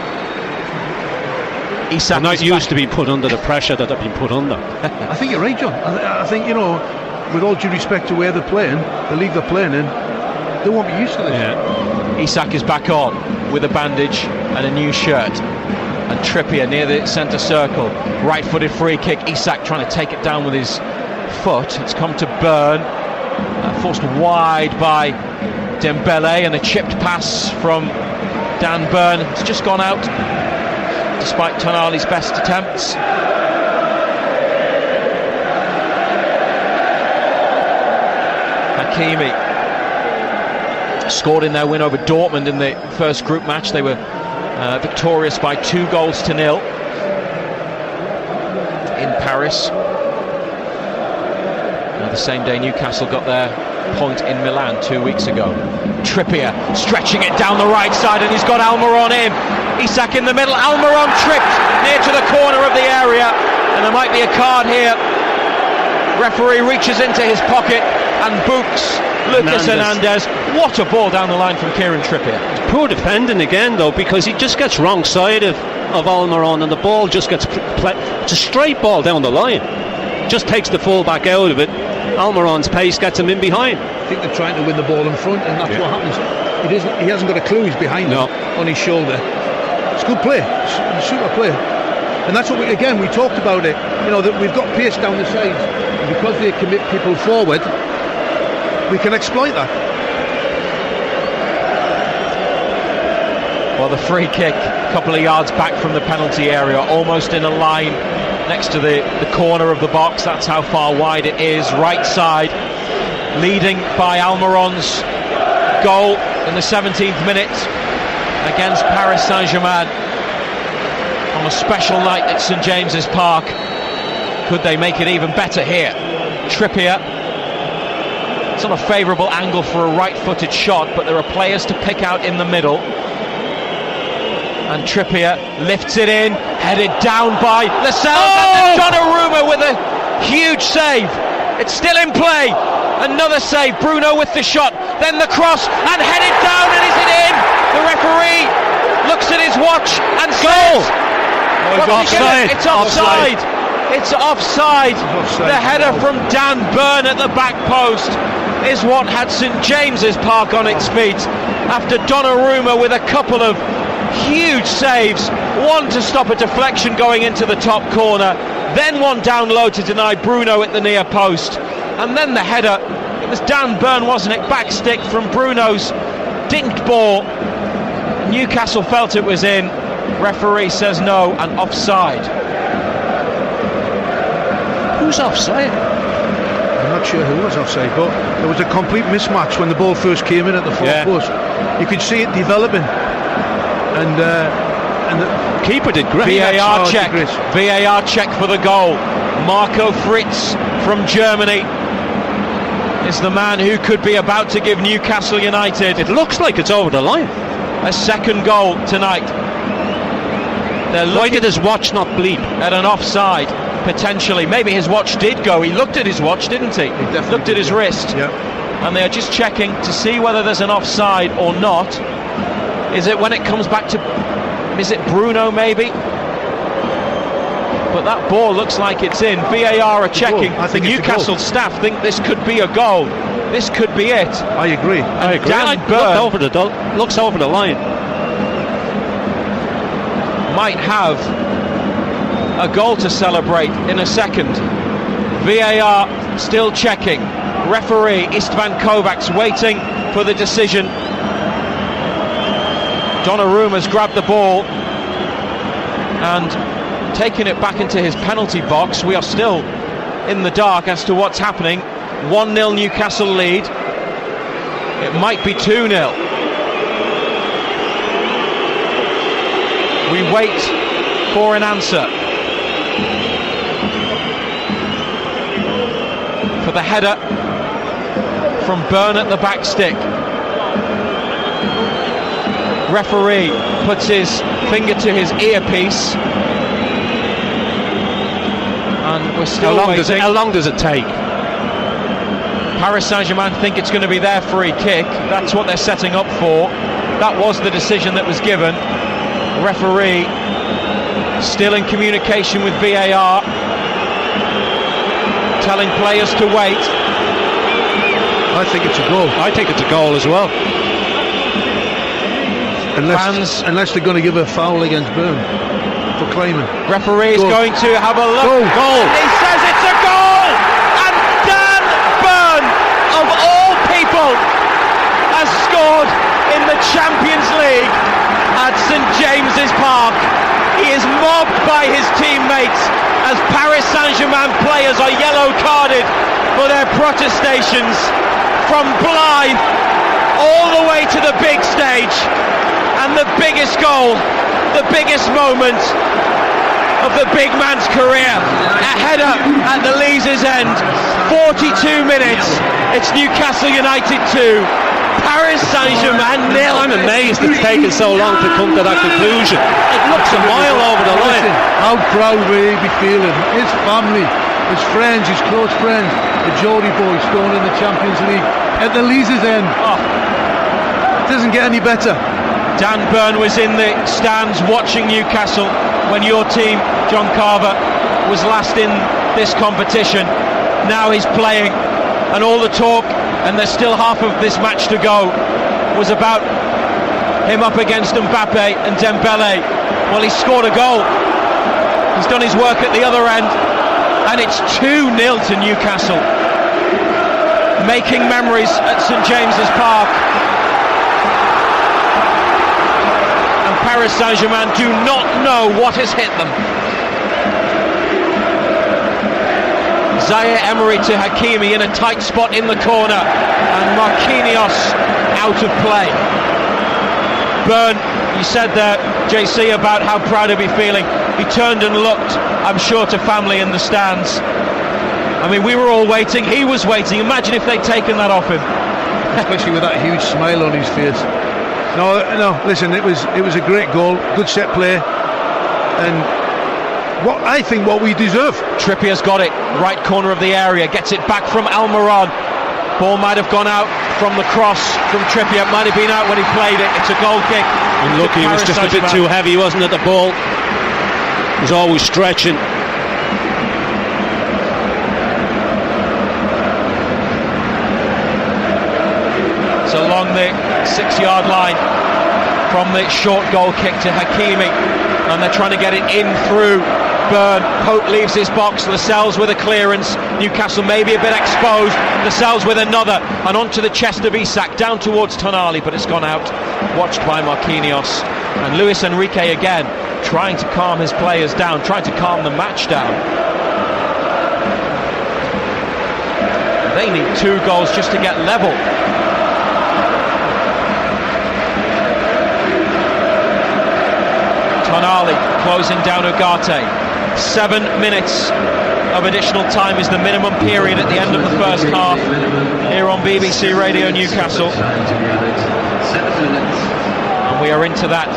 They're not used to being put under the pressure that they've been put under. I think you're right, John. I think, you know, with all due respect to where they're playing, the league they're playing in, they won't be used to this. Yeah. Isak is back on with a bandage and a new shirt. And Trippier near the centre circle. Right-footed free kick. Isak trying to take it down with his foot. It's come to Burn. Forced wide by Dembele, and a chipped pass from Dan Burn. It's just gone out, despite Tonali's best attempts. Hakimi scored in their win over Dortmund in the first group match. They were victorious by 2-0 in Paris. The same day Newcastle got their point in Milan 2 weeks ago. Trippier stretching it down the right side, and he's got Almiron in. Isak in the middle, Almiron tripped near to the corner of the area, and there might be a card here. Referee reaches into his pocket and books Lucas Hernandez. What a ball down the line from Kieran Trippier. Poor defending again though, because he just gets wrong side of Almiron, and the ball just gets it's a straight ball down the line. Just takes the full back out of it. Almiron's pace gets him in behind. I think they're trying to win the ball in front, and that's what happens. He hasn't got a clue he's behind him on his shoulder. It's good play, it's super play, and that's what we talked about it. You know, that we've got pace down the sides, and because they commit people forward, we can exploit that. Well, the free kick, a couple of yards back from the penalty area, almost in a line next to the corner of the box. That's how far wide it is. Right side, leading by Almiron's goal in the 17th minute against Paris Saint-Germain on a special night at St James's Park. Could they make it even better here? Trippier. It's not a favourable angle for a right-footed shot, but there are players to pick out in the middle. And Trippier lifts it in, headed down by Lascelles, and then Donnarumma with a huge save. It's still in play. Another save. Bruno with the shot, then the cross, and headed down, and is it in? The referee looks at his watch and says, offside. It's offside. It's offside. The header from Dan Burn at the back post is what had St James's Park on its feet after Donnarumma with a couple of huge saves, one to stop a deflection going into the top corner, then one down low to deny Bruno at the near post, and then the header. It was Dan Burn, wasn't it? Back stick from Bruno's dinked ball. Newcastle felt it was in. Referee says no, and offside. Who's offside? I'm not sure who was offside, but there was a complete mismatch when the ball first came in at the far post. You could see it developing. And the keeper did great. VAR check for the goal. Marco Fritz from Germany is the man who could be about to give Newcastle United, it looks like it's over the line, a second goal tonight. Why did his watch not bleep? At an offside, potentially. Maybe his watch did go. He looked at his watch, didn't he? He looked at his wrist. Yeah. And they are just checking to see whether there's an offside or not. Is it when it comes back to, is it Bruno maybe? But that ball looks like it's in. VAR are checking. I think the Newcastle staff think this could be a goal. This could be it. I agree. Dan Burn looks over the line. Might have a goal to celebrate in a second. VAR still checking. Referee Istvan Kovacs waiting for the decision. Donnarumma's grabbed the ball and taking it back into his penalty box. We are still in the dark as to what's happening. 1-0 Newcastle lead. It might be 2-0. We wait for an answer. For the header from Burn at the back stick. Referee puts his finger to his earpiece, and we're still waiting. How long does it take? Paris Saint-Germain think it's going to be their free kick. That's what they're setting up for. That was the decision that was given. Referee still in communication with VAR, telling players to wait. I think it's a goal. I think it's a goal as well. Unless they're going to give a foul against Burn for claiming. Referee is going to have a look. Goal. He says it's a goal, and Dan Burn, of all people, has scored in the Champions League at St James's Park. He is mobbed by his teammates as Paris Saint-Germain players are yellow carded for their protestations from Blythe all the way to the big stage, and the biggest goal, the biggest moment of the big man's career, a header at the Leazes end. 42 minutes, it's Newcastle United 2, Paris Saint-Germain 0. I'm amazed it's taken so long to come to that conclusion. It looks a mile over the line. Listen, how proud will he be feeling? His family, his friends, his close friends, the Geordie boys going in the Champions League at the Leazes end. It doesn't get any better. Dan Burn was in the stands watching Newcastle when your team, John Carver, was last in this competition. Now he's playing, and all the talk, and there's still half of this match to go, was about him up against Mbappe and Dembele. Well, he's scored a goal. He's done his work at the other end, and it's 2-0 to Newcastle. Making memories at St James's Park. And Paris Saint-Germain do not know what has hit them. Zaire Emery to Hakimi in a tight spot in the corner, and Marquinhos out of play. Burn, you said there, JC, about how proud he'll be feeling. He turned and looked, I'm sure, to family in the stands. I mean, we were all waiting, he was waiting. Imagine if they'd taken that off him. Especially with that huge smile on his face. No, listen, it was a great goal, good set play, and I think what we deserve. Trippier's got it, right corner of the area, gets it back from Almiron. Ball might have gone out from the cross from Trippier, might have been out when he played it. It's a goal kick. Unlucky, he was just a bit too heavy, wasn't it, the ball? He was always stretching. So along the 6-yard line from the short goal kick to Hakimi, and they're trying to get it in through Burn. Pope leaves his box, Lascelles with a clearance, Newcastle maybe a bit exposed, Lascelles with another, and onto the chest of Isak, down towards Tonali, but it's gone out, watched by Marquinhos. And Luis Enrique again trying to calm his players down, trying to calm the match down. They need 2 goals just to get level. Tonali closing down Ugarte. 7 minutes of additional time is the minimum period at the end of the first half here on BBC Radio Newcastle, and we are into that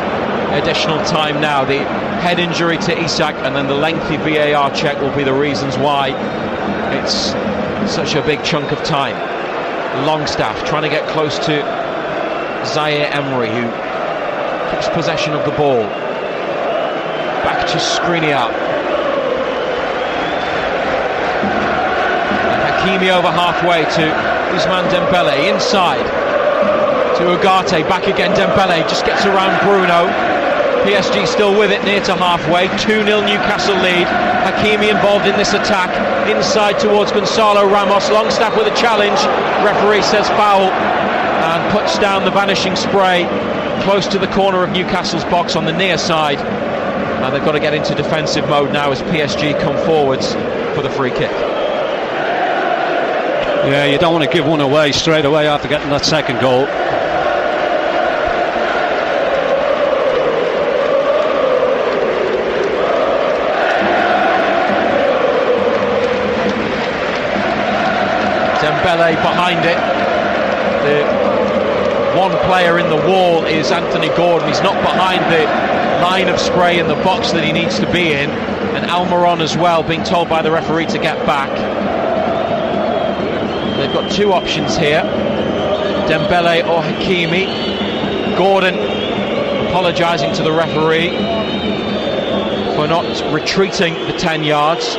additional time now. The head injury to Isak and then the lengthy VAR check will be the reasons why it's such a big chunk of time. Longstaff trying to get close to Zaire Emery, who keeps possession of the ball. Back to Skriniar. Hakimi over halfway to Ousmane Dembele, inside to Ugarte, back again Dembele, just gets around Bruno. PSG still with it near to halfway, 2-0 Newcastle lead. Hakimi involved in this attack, inside towards Gonzalo Ramos. Longstaff with a challenge, referee says foul, and puts down the vanishing spray close to the corner of Newcastle's box on the near side. And they've got to get into defensive mode now as PSG come forwards for the free kick. Yeah, you don't want to give one away straight away after getting that second goal. Dembele behind it. The one player in the wall is Anthony Gordon. He's not behind the line of spray in the box that he needs to be in. And Almiron as well, being told by the referee to get back. They've got 2 options here, Dembele or Hakimi. Gordon apologising to the referee for not retreating the 10 yards.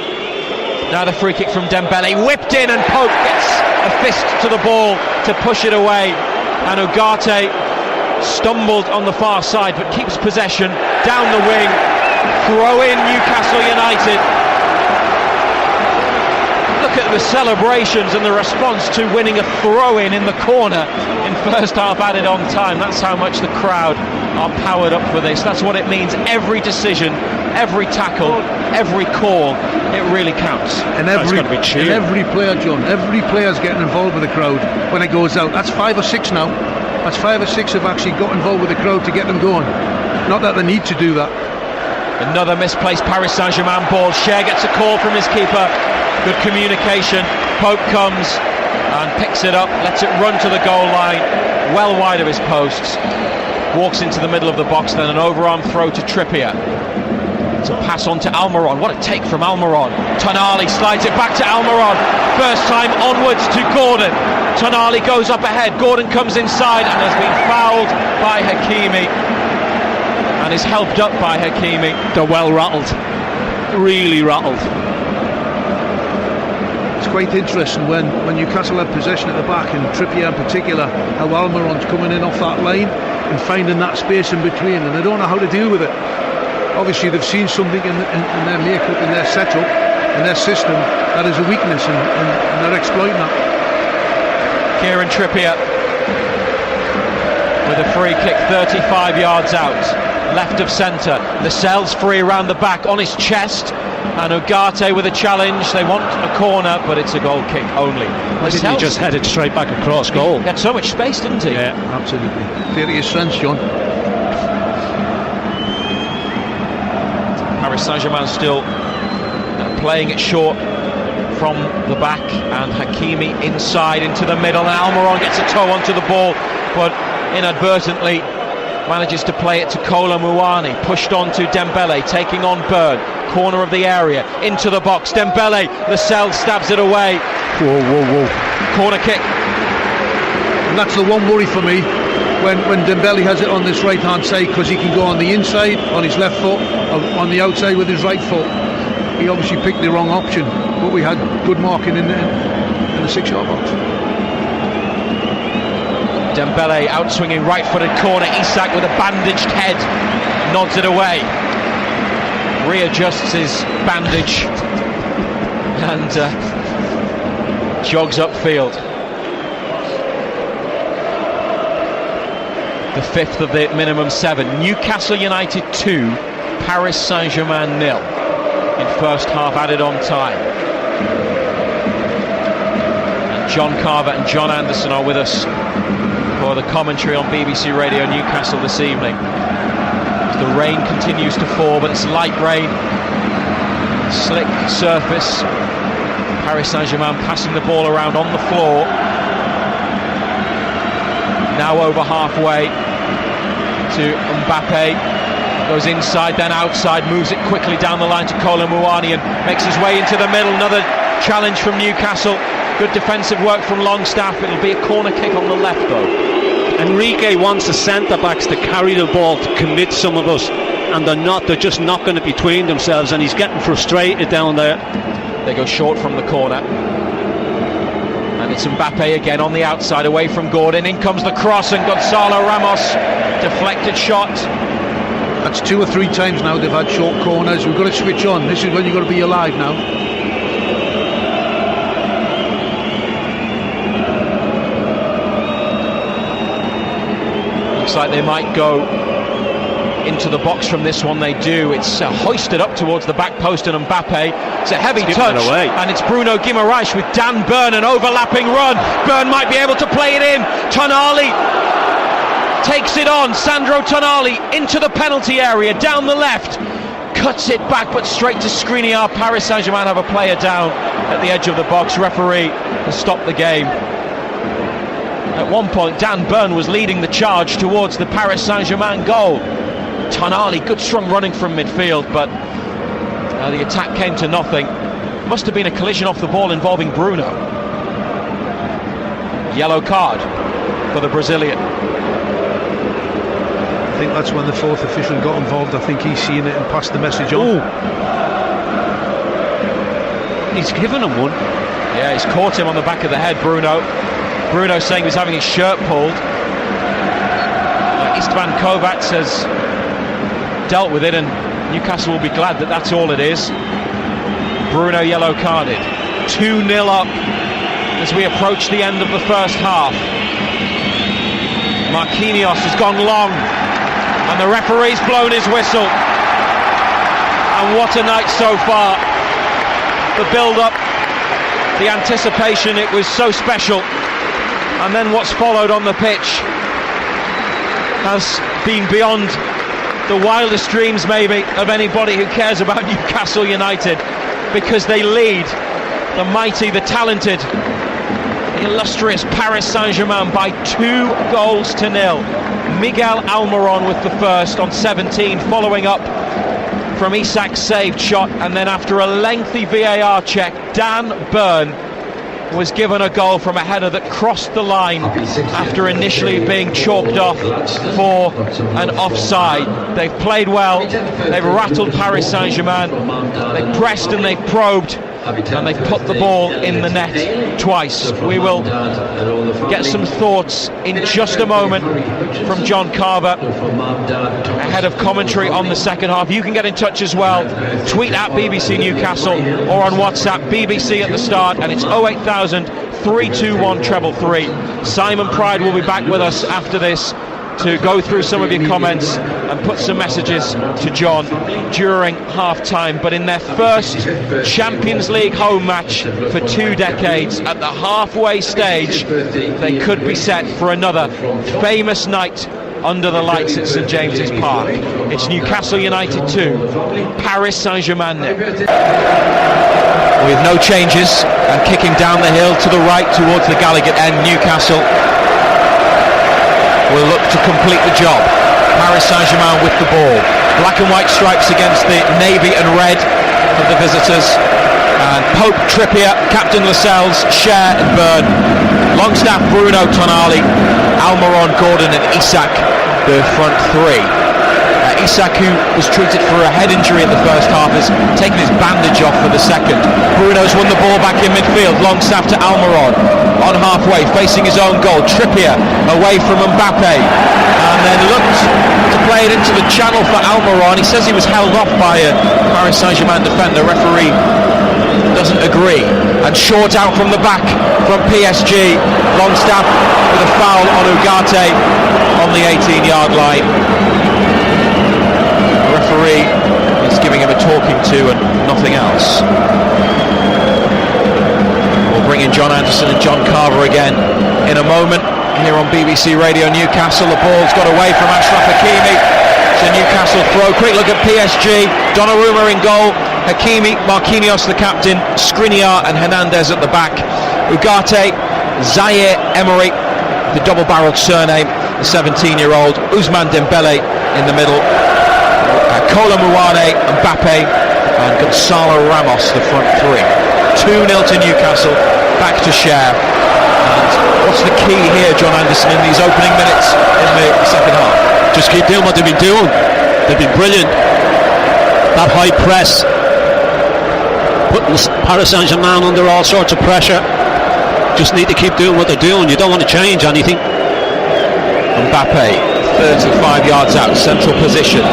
Now the free kick from Dembele, whipped in, and Pope gets a fist to the ball to push it away. And Ugarte stumbled on the far side but keeps possession down the wing. Throw in Newcastle United. Look at the celebrations and the response to winning a throw-in in the corner in first half added on time. That's how much the crowd are powered up for this. That's what it means. Every decision, every tackle, every call, it really counts. And every player, John, every player's getting involved with the crowd when it goes out. That's 5 or 6 now. That's 5 or 6 have actually got involved with the crowd to get them going. Not that they need to do that. Another misplaced Paris Saint-Germain ball. Cher gets a call from his keeper. Good communication. Pope comes and picks it up, lets it run to the goal line, well wide of his posts. Walks into the middle of the box, then an overarm throw to Trippier. To pass on to Almiron. What a take from Almiron. Tonali slides it back to Almiron. First time onwards to Gordon. Tonali goes up ahead. Gordon comes inside and has been fouled by Hakimi. And is helped up by Hakimi. They're well rattled. Really rattled. It's quite interesting when Newcastle had possession at the back, and Trippier in particular, how Almiron's coming in off that line and finding that space in between, and they don't know how to deal with it. Obviously they've seen something in their makeup, in their setup, in their system that is a weakness, and they're exploiting that. Kieran Trippier with a free kick 35 yards out, left of centre. Lascelles free around the back on his chest, and Ugarte with a challenge. They want a corner, but it's a goal kick only. He just headed straight back across goal. He had so much space, didn't he? Yeah, absolutely. Clear to your strengths, John. Paris Saint-Germain still playing it short from the back, and Hakimi inside into the middle, and Almiron gets a toe onto the ball, but inadvertently manages to play it to Kolo Muani, pushed on to Dembele, taking on Bird, corner of the area, into the box, Dembele, Lascelles stabs it away. Whoa. Corner kick. And that's the one worry for me, when Dembele has it on this right hand side, because he can go on the inside on his left foot, or on the outside with his right foot. He obviously picked the wrong option, but we had good marking in the 6-yard box. Dembele outswinging right-footed corner. Isak with a bandaged head nods it away, readjusts his bandage and jogs upfield. The 5th of the minimum 7. Newcastle United 2, Paris Saint-Germain 0 in first half added on time. And John Carver and John Anderson are with us for the commentary on BBC Radio Newcastle this evening. The rain continues to fall, but it's light rain, slick surface. Paris Saint-Germain passing the ball around on the floor. Now over halfway to Mbappe. Goes inside, then outside, moves it quickly down the line to Kolo Muani and makes his way into the middle. Another challenge from Newcastle. Good defensive work from Longstaff. It'll be a corner kick on the left though. Enrique wants the centre-backs to carry the ball, to commit some of us, and they're just knocking it between themselves, and he's getting frustrated down there. They go short from the corner. And it's Mbappe again on the outside, away from Gordon. In comes the cross, and Gonzalo Ramos, deflected shot. That's 2 or 3 times now they've had short corners. We've got to switch on. This is when you've got to be alive now. Looks like they might go into the box from this one. They do. It's hoisted up towards the back post, and Mbappe, it's a heavy touch, and it's Bruno Guimaraes with Dan Burn, an overlapping run. Burn might be able to play it in. Tonali takes it on. Sandro Tonali into the penalty area, down the left, cuts it back, but straight to Skriniar. Paris Saint-Germain have a player down at the edge of the box. Referee has stopped the game. At one point, Dan Burn was leading the charge towards the Paris Saint-Germain goal. Tonali, good strong running from midfield, but the attack came to nothing. Must have been a collision off the ball involving Bruno. Yellow card for the Brazilian. I think that's when the 4th official got involved. I think he's seen it and passed the message on. He's given him one. Yeah, he's caught him on the back of the head, Bruno. Bruno saying he was having his shirt pulled. Istvan Kovac has dealt with it, and Newcastle will be glad that that's all it is. Bruno yellow carded. 2-0 up as we approach the end of the first half. Marquinhos has gone long, and the referee's blown his whistle. And what a night so far. The build-up, the anticipation, it was so special. And then what's followed on the pitch, has been beyond the wildest dreams maybe of anybody who cares about Newcastle United, because they lead the mighty, the talented, the illustrious Paris Saint-Germain by 2-0. Miguel Almiron with the first on 17, following up from Isak's saved shot, and then after a lengthy VAR check, Dan Burn was given a goal from a header that crossed the line after initially being chalked off for an offside. They've played well, they've rattled Paris Saint-Germain, they've pressed and they've probed, and they've put the ball in the net twice. We will get some thoughts in just a moment from John Carver ahead of commentary on the second half. You can get in touch as well. Tweet at BBC Newcastle or on WhatsApp, BBC at the start, and it's 08000 321 333. Simon Pride will be back with us after this to go through some of your comments and put some messages to John during half-time. But in their first Champions League home match for 2 decades, at the halfway stage, they could be set for another famous night under the lights at St James's Park. It's Newcastle United 2, Paris Saint-Germain 0. With no changes and kicking down the hill to the right towards the Gallagher end, Newcastle will look to complete the job. Paris Saint-Germain with the ball. Black and white stripes against the navy and red of the visitors. And Pope, Trippier, Captain Lascelles, Cher and Byrne. Longstaff, Bruno, Tonali, Almiron, Gordon and Isak, the front three. Isak, who was treated for a head injury in the first half, has taken his bandage off for the second. Bruno's won the ball back in midfield. Longstaff to Almiron on halfway, facing his own goal. Trippier away from Mbappe, and then looked to play it into the channel for Almiron. He says he was held off by a Paris Saint-Germain defender. Referee doesn't agree. And short out from the back from PSG. Longstaff with a foul on Ugarte on the 18-yard line. Referee is giving him a talking to and nothing else. We'll bring in John Anderson and John Carver again in a moment here on BBC Radio Newcastle. The ball's got away from Achraf Hakimi. It's a Newcastle throw. Quick look at PSG. Donnarumma in goal. Hakimi, Marquinhos the captain, Skriniar and Hernandez at the back. Ugarte, Zaire Emery, the double-barrelled surname, the 17-year-old. Ousmane Dembele in the middle. Kolo Muane, Mbappe and Gonzalo Ramos, the front three. 2-0 to Newcastle, back to Cher. And what's the key here, John Anderson, in these opening minutes in the second half? Just keep doing what they've been doing. They've been brilliant. That high press, putting Paris Saint-Germain under all sorts of pressure. Just need to keep doing what they're doing. You don't want to change anything. Mbappe, 35 yards out, central position.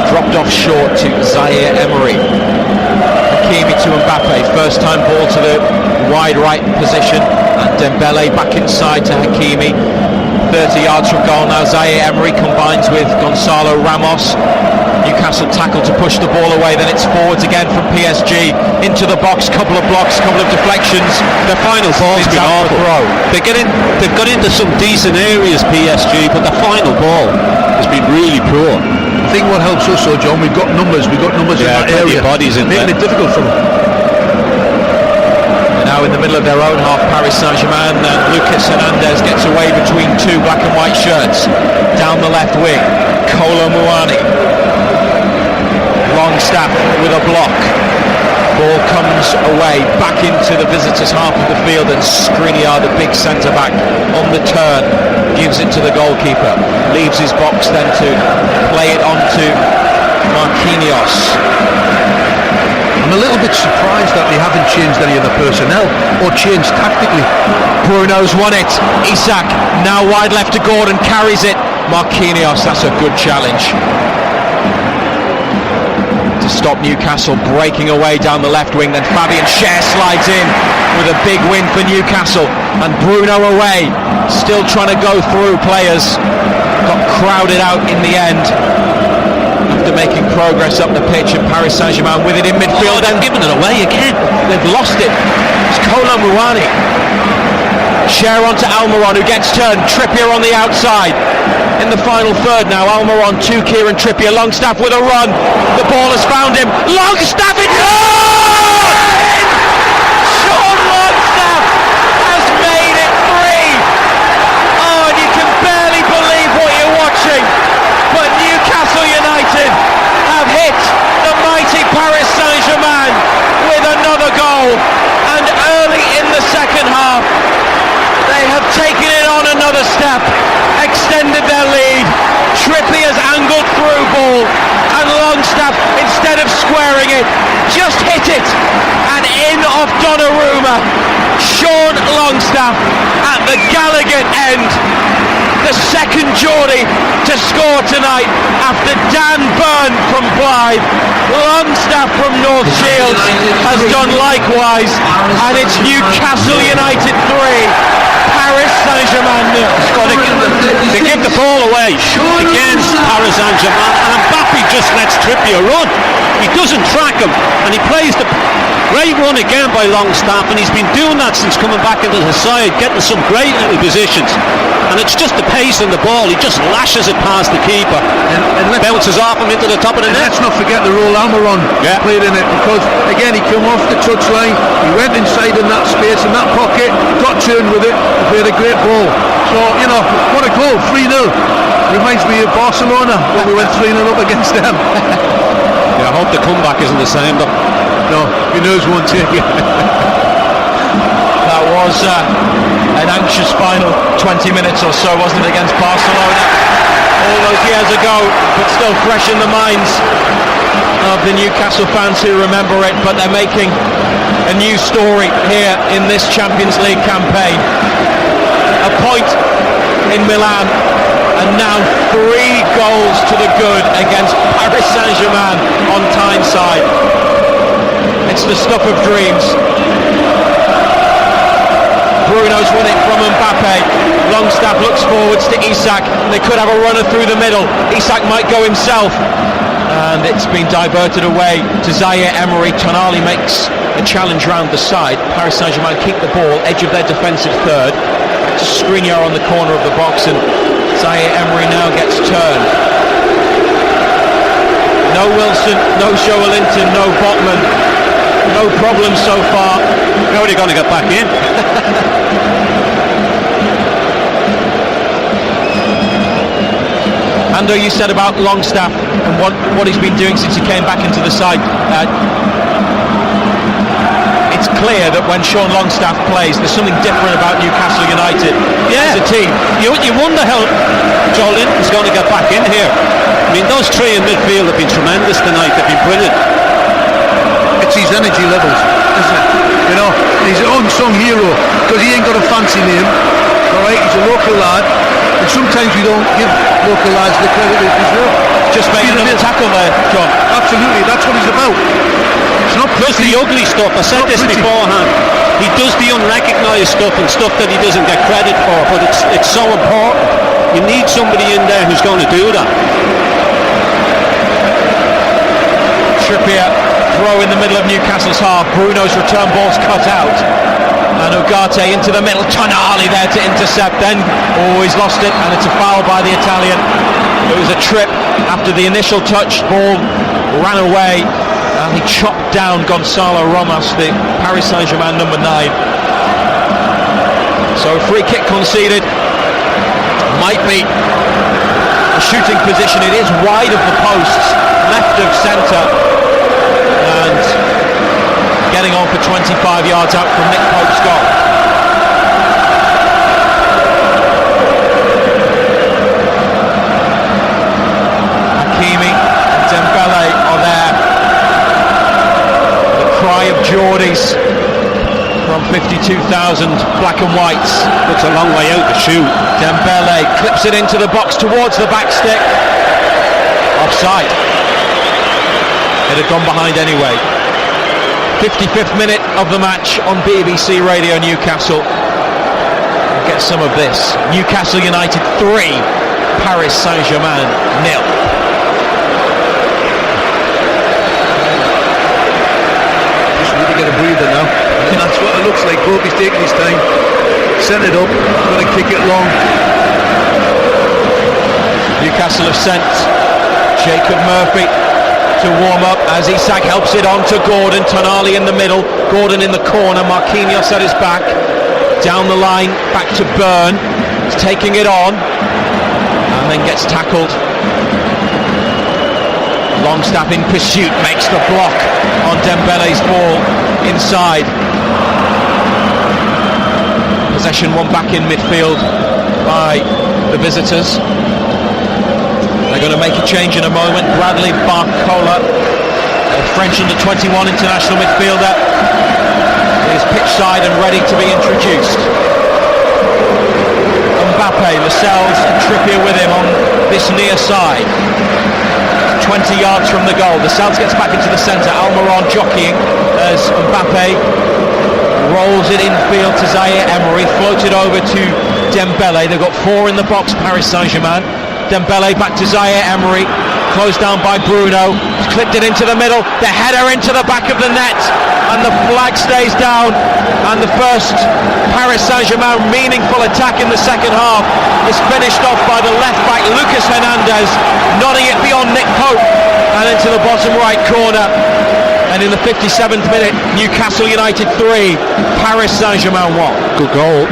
Dropped off short to Zaire Emery. Hakimi to Mbappe, first time ball to the wide right position, and Dembele back inside to Hakimi. 30 yards from goal now. Zaire Emery combines with Gonzalo Ramos. Newcastle tackle to push the ball away, then it's forwards again from PSG into the box, couple of blocks, couple of deflections. The final ball's been awful. They've got into some decent areas, PSG, but the final ball has been really poor. I think what helps us, though, John, we've got numbers in that area, bodies in making it difficult for them. Now in the middle of their own half, Paris Saint-Germain, and Lucas Hernandez gets away between two black and white shirts. Down the left wing, Kolo Muani. Longstaff with a block. Ball comes away back into the visitors' half of the field, and Skriniar, the big centre-back, on the turn, gives it to the goalkeeper. Leaves his box then to play it on to Marquinhos. I'm a little bit surprised that they haven't changed any of the personnel or changed tactically. Bruno's won it. Isak now wide left to Gordon, carries it. Marquinhos, that's a good challenge to stop Newcastle breaking away down the left wing. Then Fabian Cher slides in with a big win for Newcastle, and Bruno away, still trying to go through players. Got crowded out in the end after making progress up the pitch, and Paris Saint-Germain with it in midfield. They've given it away again. They've lost it. It's Kolo Muani. Cher onto Almiron, who gets turned. Trippier on the outside. in the final third now. Almiron to Kieran Trippier. Longstaff with a run. The ball has found him. Longstaff, it's in! Sean Longstaff has made it 3. Oh, and you can barely believe what you're watching. But Newcastle United have hit the mighty Paris Saint-Germain with another goal. And early in the second half, they have taken it on another step, extended their lead. Trippier's angled through ball, and Longstaff, instead of squaring it, just hit it, and in off Donnarumma. Sean Longstaff at the Gallagher end, the second Geordie to score tonight after Dan Byrne from Blythe. Longstaff from North Shields has done likewise, and it's Newcastle United 3. Paris Saint-Germain 0. They give the ball away against Paris Saint-Germain, and Mbappe just lets Trippier run. He doesn't track him, and he plays the great run again by Longstaff, and he's been doing that since coming back into the side, getting some great little positions. And it's just the pace on the ball. He just lashes it past the keeper and bounces off him into the top of the net. Let's not forget the role Almiron played in it, because again he came off the touchline, he went inside in that space, in that pocket, got turned with it, and played a great ball. So, you know, what a goal, 3-0. Reminds me of Barcelona when we went 3-0 up against them. Yeah, I hope the comeback isn't the same though. No, your nerves won't take it. That was an anxious final 20 minutes or so, wasn't it, against Barcelona all those years ago, but still fresh in the minds of the Newcastle fans who remember it. But they're making a new story here in this Champions League campaign. A point in Milan, and now 3 goals to the good against Paris Saint-Germain on Tyneside. It's the stuff of dreams. Bruno's won it from Mbappe. Longstaff looks forwards to Isak. They could have a runner through the middle. Isak might go himself, and it's been diverted away to Zaire Emery. Tonali makes a challenge round the side. Paris Saint-Germain keep the ball, edge of their defensive third. To Skriniar on the corner of the box, and Zaire Emery now gets turned. No Wilson, no Joelinton, no Botman. No problem so far. How are they going to get back in? Ando, you said about Longstaff and what he's been doing since he came back into the side. It's clear that when Sean Longstaff plays, there's something different about Newcastle United as a team. You wonder how Joelinton's going to get back in here. I mean, those 3 in midfield have been tremendous tonight. They've been brilliant. It's his energy levels, isn't it? You know, he's an unsung hero because he ain't got a fancy name. Alright, he's a local lad, and sometimes we don't give local lads the credit they deserve. Just made another tackle there, John. Absolutely, that's what he's about. It's not Does the ugly stuff. I said this beforehand. He does the unrecognised stuff and stuff that he doesn't get credit for, but it's so important. You need somebody in there who's going to do that. Trippier throw in the middle of Newcastle's half. Bruno's return ball's cut out, and Ugarte into the middle. Tonali there to intercept. Then he's lost it, and it's a foul by the Italian. It was a trip after the initial touch. Ball ran away, and he chopped down Gonzalo Ramos, the Paris Saint-Germain number 9. So a free kick conceded. Might be a shooting position. It is wide of the posts, left of centre, and getting on for 25 yards out from Nick Pope's goal. Hakimi and Dembele are there. The cry of Geordies from 52,000 black and whites. Looks a long way out to shoot. Dembele clips it into the box towards the back stick. Offside. It had gone behind anyway. 55th minute of the match on BBC Radio Newcastle. We'll get some of this. Newcastle United 3, Paris Saint-Germain 0. Just need to get a breather now. And that's what it looks like. Pope's taking his time. Send it up. Going to kick it long. Newcastle have sent Jacob Murphy to warm up as Isak helps it on to Gordon. Tonali in the middle, Gordon in the corner, Marquinhos at his back. Down the line, back to Byrne. He's taking it on and then gets tackled. Longstaff in pursuit, makes the block on Dembele's ball inside. Possession won back in midfield by the visitors. They're going to make a change in a moment. Bradley Barcola, a French under-21 international midfielder, is pitch side and ready to be introduced. Mbappe, Lascelles and Trippier with him on this near side. 20 yards from the goal. Lascelles gets back into the centre. Almiron jockeying as Mbappe rolls it infield to Zaire Emery, floated over to Dembele. They've got 4 in the box, Paris Saint-Germain. Dembele back to Zaire Emery, closed down by Bruno, clipped it into the middle, the header into the back of the net, and the flag stays down, and the first Paris Saint-Germain meaningful attack in the second half is finished off by the left back Lucas Hernandez, nodding it beyond Nick Pope and into the bottom right corner. And in the 57th minute, Newcastle United 3, Paris Saint-Germain 1. Good goal.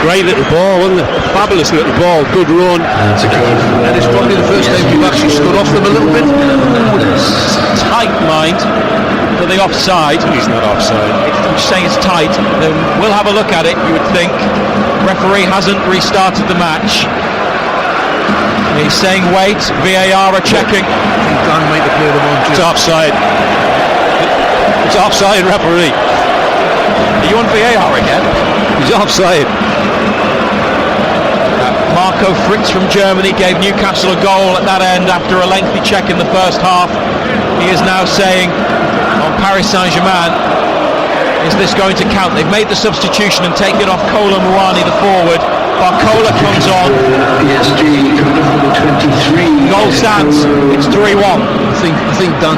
Great little ball, wasn't it? Fabulous little ball, good run. And it's probably the first time you've actually stood off them a little bit. Tight mind for the offside. He's not offside. I'm saying it's tight. Then we'll have a look at it, you would think. Referee hasn't restarted the match. He's saying wait, VAR are checking. I think Dan might have played them on. It's offside. It's offside, referee. Are you on VAR again? He's offside. Marco Fritz from Germany gave Newcastle a goal at that end after a lengthy check in the first half. He is now saying on Paris Saint-Germain, is this going to count? They've made the substitution and taken off Kolo Muani, the forward. Barcola comes on. PSG, number 23. Goal stands. It's 3-1. I think Dan.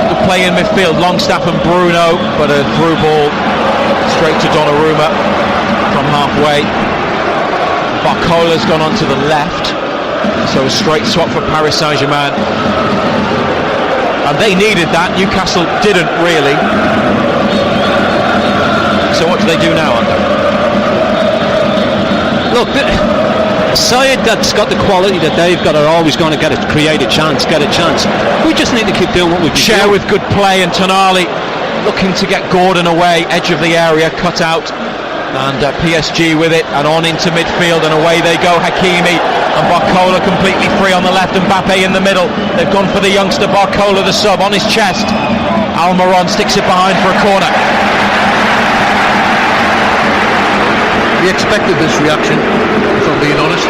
Good play in midfield. Longstaff and Bruno, but a through ball straight to Donnarumma from halfway. Barcola's gone on to the left, so a straight swap for Paris Saint-Germain. And they needed that. Newcastle didn't really. So what do they do now, Andrew? Look, a side that's got the quality that they've got are always going to create a chance, get a chance. We just need to keep doing what we've been Share doing. with good play, and Tonali looking to get Gordon away, edge of the area, cut out, and PSG with it, and on into midfield, and away they go. Hakimi and Barcola completely free on the left, and Mbappe in the middle. They've gone for the youngster Barcola, the sub, on his chest. Almiron sticks it behind for a corner. We expected this reaction, if I'm being honest.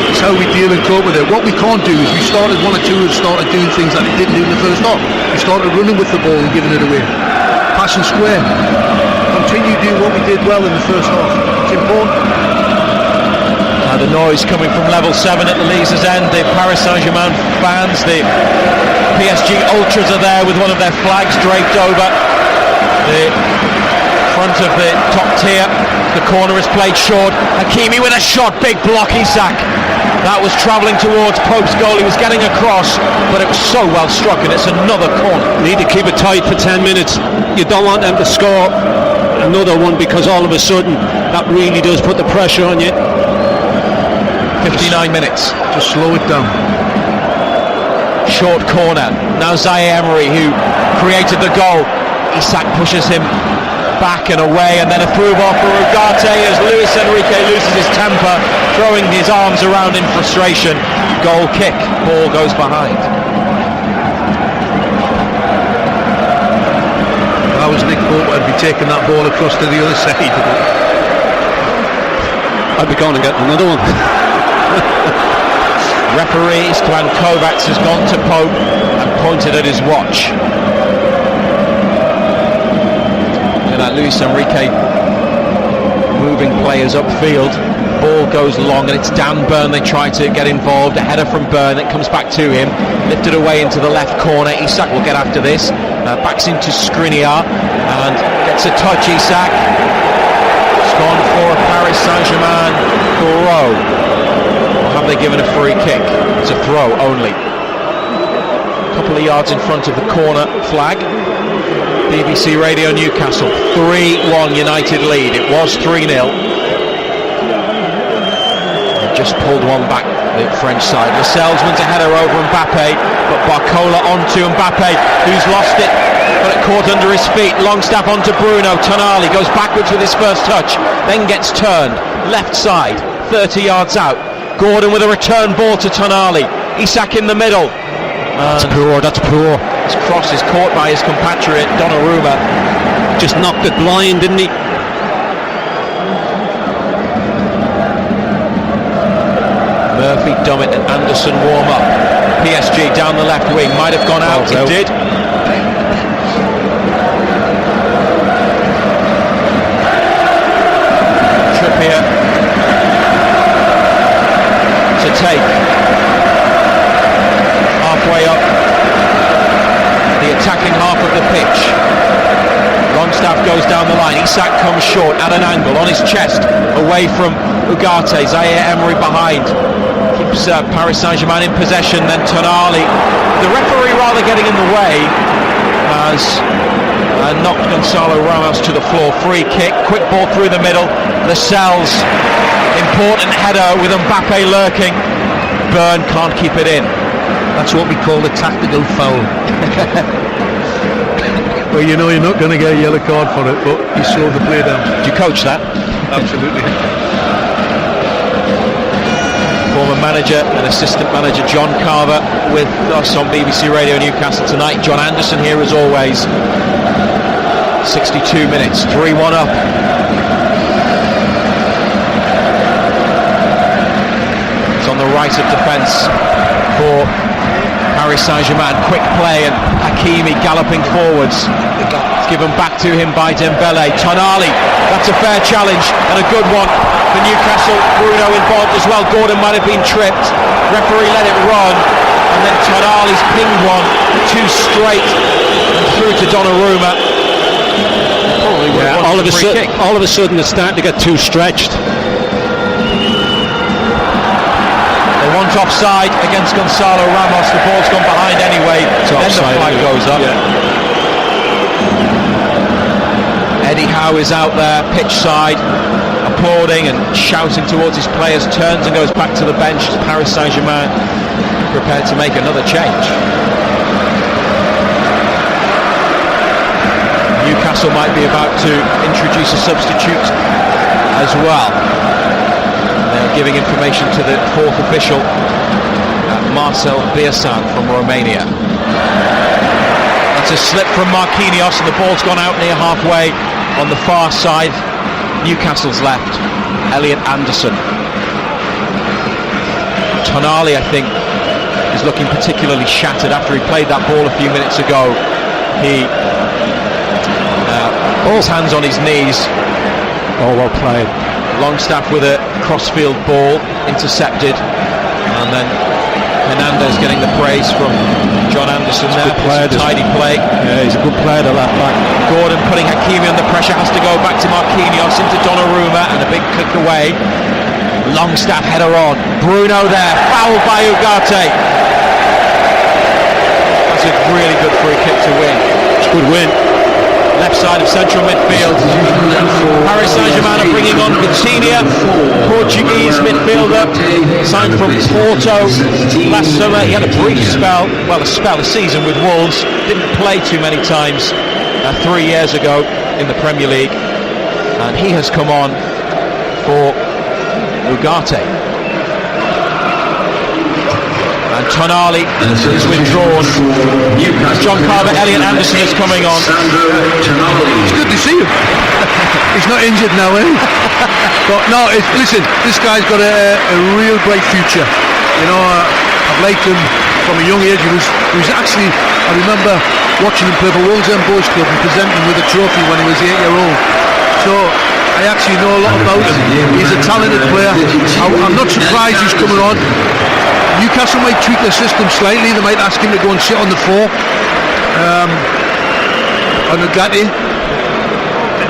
It's how we deal and cope with it. What we can't do is we started 1 or 2 and started doing things that we didn't do in the first half. We started running with the ball and giving it away. Pass and square. Continue doing what we did well in the first half. It's important. The noise coming from level 7 at the Leazes end. The Paris Saint-Germain fans, the PSG ultras are there with one of their flags draped over the front of the top tier. The corner is played short. Hakimi with a shot, big block. Isak. That was travelling towards Pope's goal. He was getting across, but it was so well struck, and it's another corner. Need to keep it tight for 10 minutes. You don't want them to score another one, because all of a sudden that really does put the pressure on you. 59 minutes. Just slow it down. Short corner. Now Zaire Emery, who created the goal. Isak pushes him back and away, and then a through ball for Ugarte as Luis Enrique loses his temper, throwing his arms around in frustration. Goal kick. Ball goes behind. If I was Nick Pope, I'd be taking that ball across to the other side. I'd be going and getting another one. Referee Istvan Kovacs has gone to Pope and pointed at his watch. Look at that, Luis Enrique moving players upfield. Ball goes long, and it's Dan Byrne. They try to get involved. A header from Byrne. It comes back to him. Lifted away into the left corner. Isak will get after this. Backs into Skriniar and gets a touch. Isak. It's gone for a Paris Paris Saint-Germain throw? Or have they given a free kick? It's a throw only. A couple of yards in front of the corner flag. BBC Radio Newcastle, 3-1 United lead. It was 3-0. Just pulled one back, the French side. Lascelles wins a header over Mbappe, but Barcola onto Mbappe, who's lost it, but it caught under his feet. Longstaff onto Bruno. Tonali goes backwards with his first touch, then gets turned left side, 30 yards out. Gordon with a return ball to Tonali. Isak in the middle. That's poor. His cross is caught by his compatriot Donnarumma. Just knocked it blind, didn't he? Murphy, Dummett and Anderson warm up. PSG down the left wing, might have gone out, it did. Trippier to take. Halfway up the attacking half of the pitch. Longstaff goes down the line. Isak comes short at an angle on his chest, away from Ugarte. Zaire Emery behind. Keeps Paris Saint-Germain in possession. Then Tonali, the referee rather getting in the way, has knocked Gonzalo Ramos to the floor. Free kick, quick ball through the middle. Lascelles, important header with Mbappe lurking. Byrne can't keep it in. That's what we call a tactical foul. Well, you know you're not going to get a yellow card for it, but you slowed the play down. Did you coach that? Absolutely. Former manager and assistant manager John Carver with us on BBC Radio Newcastle tonight. John Anderson here as always. 62 minutes, 3-1 up. It's on the right of defence for Paris Saint-Germain. Quick play and Hakimi galloping forwards. It's given back to him by Dembele. Tonali, that's a fair challenge and a good one for Newcastle. Bruno involved as well. Gordon might have been tripped. Referee let it run, and then Tonali's pinged one too straight and through to Donnarumma. All of a sudden it's starting to get too stretched. They want offside against Gonzalo Ramos. The ball's gone behind anyway. Then offside, the flag goes up. Eddie Howe is out there, pitch side, applauding and shouting towards his players. Turns and goes back to the bench. Paris Saint-Germain prepared to make another change. Newcastle might be about to introduce a substitute as well. They're giving information to the fourth official, Marcel Birsan from Romania. That's a slip from Marquinhos, and the ball's gone out near halfway on the far side. Newcastle's left. Elliot Anderson. Tonali, I think, is looking particularly shattered after he played that ball a few minutes ago. He his hands on his knees. Oh, well played. Longstaff with a crossfield ball intercepted, and then Hernandez getting the praise from John Anderson there. Tidy play. Yeah, he's a good player, the left back. Gordon putting Hakimi under pressure, has to go back to Marquinhos into Donnarumma, and a big kick away. Longstaff header on. Bruno there, fouled by Ugarte. That's a really good free kick to win. It's a good win. Left side of central midfield. Paris Saint-Germain are bringing on Vitinha, Portuguese midfielder, signed from Porto last summer. He had a brief spell, a season with Wolves. Didn't play too many times 3 years ago in the Premier League, and he has come on for Ugarte. And Tonali is withdrawn. John Carver, Elliot Anderson is coming on. It's good to see him. He's not injured now, eh? But no, listen, this guy's got a real bright future. You know, I've liked him from a young age. He was actually, I remember watching him play for Wallsend Boys Club and presenting him with a trophy when he was 8 years old. So I actually know a lot about him. He's a talented player. I'm not surprised he's coming on. Newcastle might tweak their system slightly. They might ask him to go and sit on the 4 on Ugarte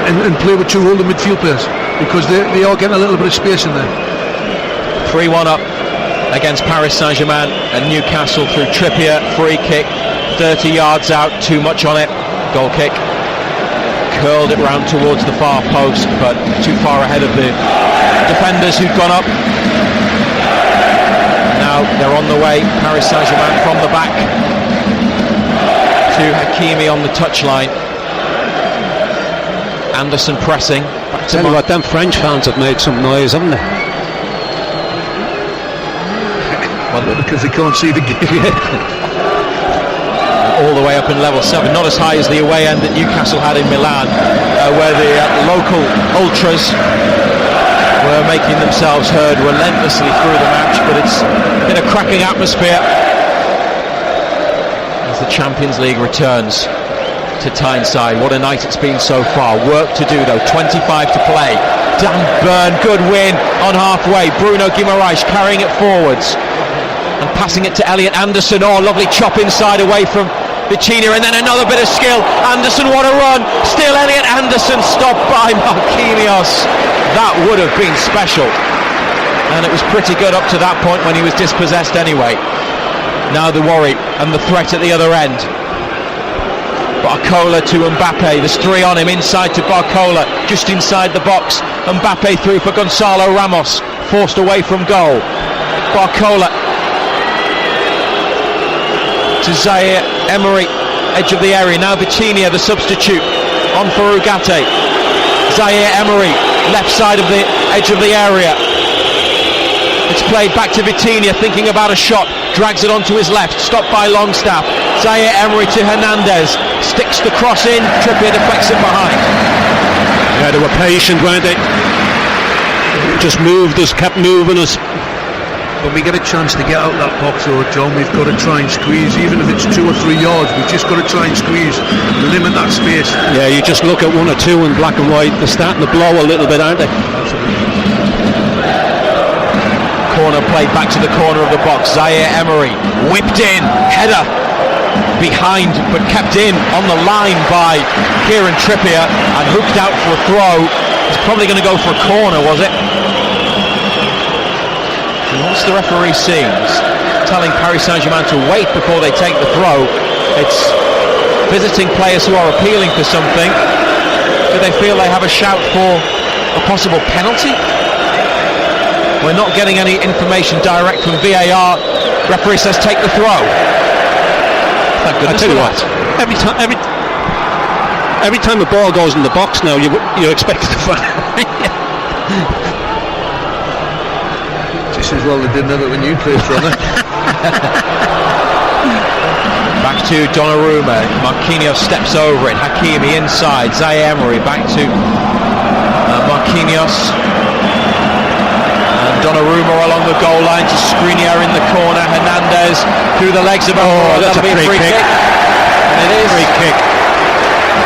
and play with 2 holding midfield players. because they are getting a little bit of space in there. 3-1 up against Paris Saint-Germain and Newcastle through Trippier. Free kick, 30 yards out, too much on it. Goal kick, curled it round towards the far post, but too far ahead of the defenders who'd gone up. Now they're on the way, Paris Saint-Germain from the back to Hakimi on the touchline. Anderson pressing. Tell you what, them French fans have made some noise, haven't they? Well, because they can't see the game. All the way up in level 7, not as high as the away end that Newcastle had in Milan, where the local ultras were making themselves heard relentlessly through the match. But it's been a cracking atmosphere as the Champions League returns to Tyneside. What a night it's been so far. Work to do though, 25 to play. Dan Burn, good win on halfway. Bruno Guimaraes carrying it forwards and passing it to Elliot Anderson. Oh, lovely chop inside away from Vitinha, and then another bit of skill. Anderson, what a run. Still Elliot Anderson, stopped by Marquinhos. That would have been special, and it was pretty good up to that point when he was dispossessed anyway. Now the worry and the threat at the other end. Barcola to Mbappe, there's 3 on him, inside to Barcola, just inside the box. Mbappe through for Gonzalo Ramos, forced away from goal. Barcola to Zaire Emery, edge of the area. Now Vitinha, the substitute, on for Ugarte. Zaire Emery, left side of the edge of the area. It's played back to Vitinha, thinking about a shot, drags it onto his left, stopped by Longstaff. Zaire Emery to Hernandez, sticks the cross in, Trippier deflects it behind. Yeah, they were patient, weren't they? Just moved us, kept moving us. When we get a chance to get out that box, though, John, we've got to try and squeeze, even if it's 2 or 3 yards. We've just got to try and squeeze, limit that space. Yeah, you just look at 1 or 2 in black and white. They're starting to blow a little bit, aren't they? Corner played back to the corner of the box. Zaire Emery whipped in, header behind, but kept in on the line by Kieran Trippier and hooked out for a throw. He's probably going to go for a corner, was it? And once the referee seems telling Paris Saint-Germain to wait before they take the throw, it's visiting players who are appealing for something. Do they feel they have a shout for a possible penalty? We're not getting any information direct from VAR. Referee says take the throw. Thank goodness. I tell you what, every time the ball goes in the box now, you expect it to find. Just as well they didn't have it when you played for them. Back to Donnarumma. Marquinhos steps over it. Hakimi inside. Zaire Emery back to Marquinhos. And Donnarumma along the goal line to Skriniar in the corner. Hernandez through the legs of that's a free kick. And it is. Free kick.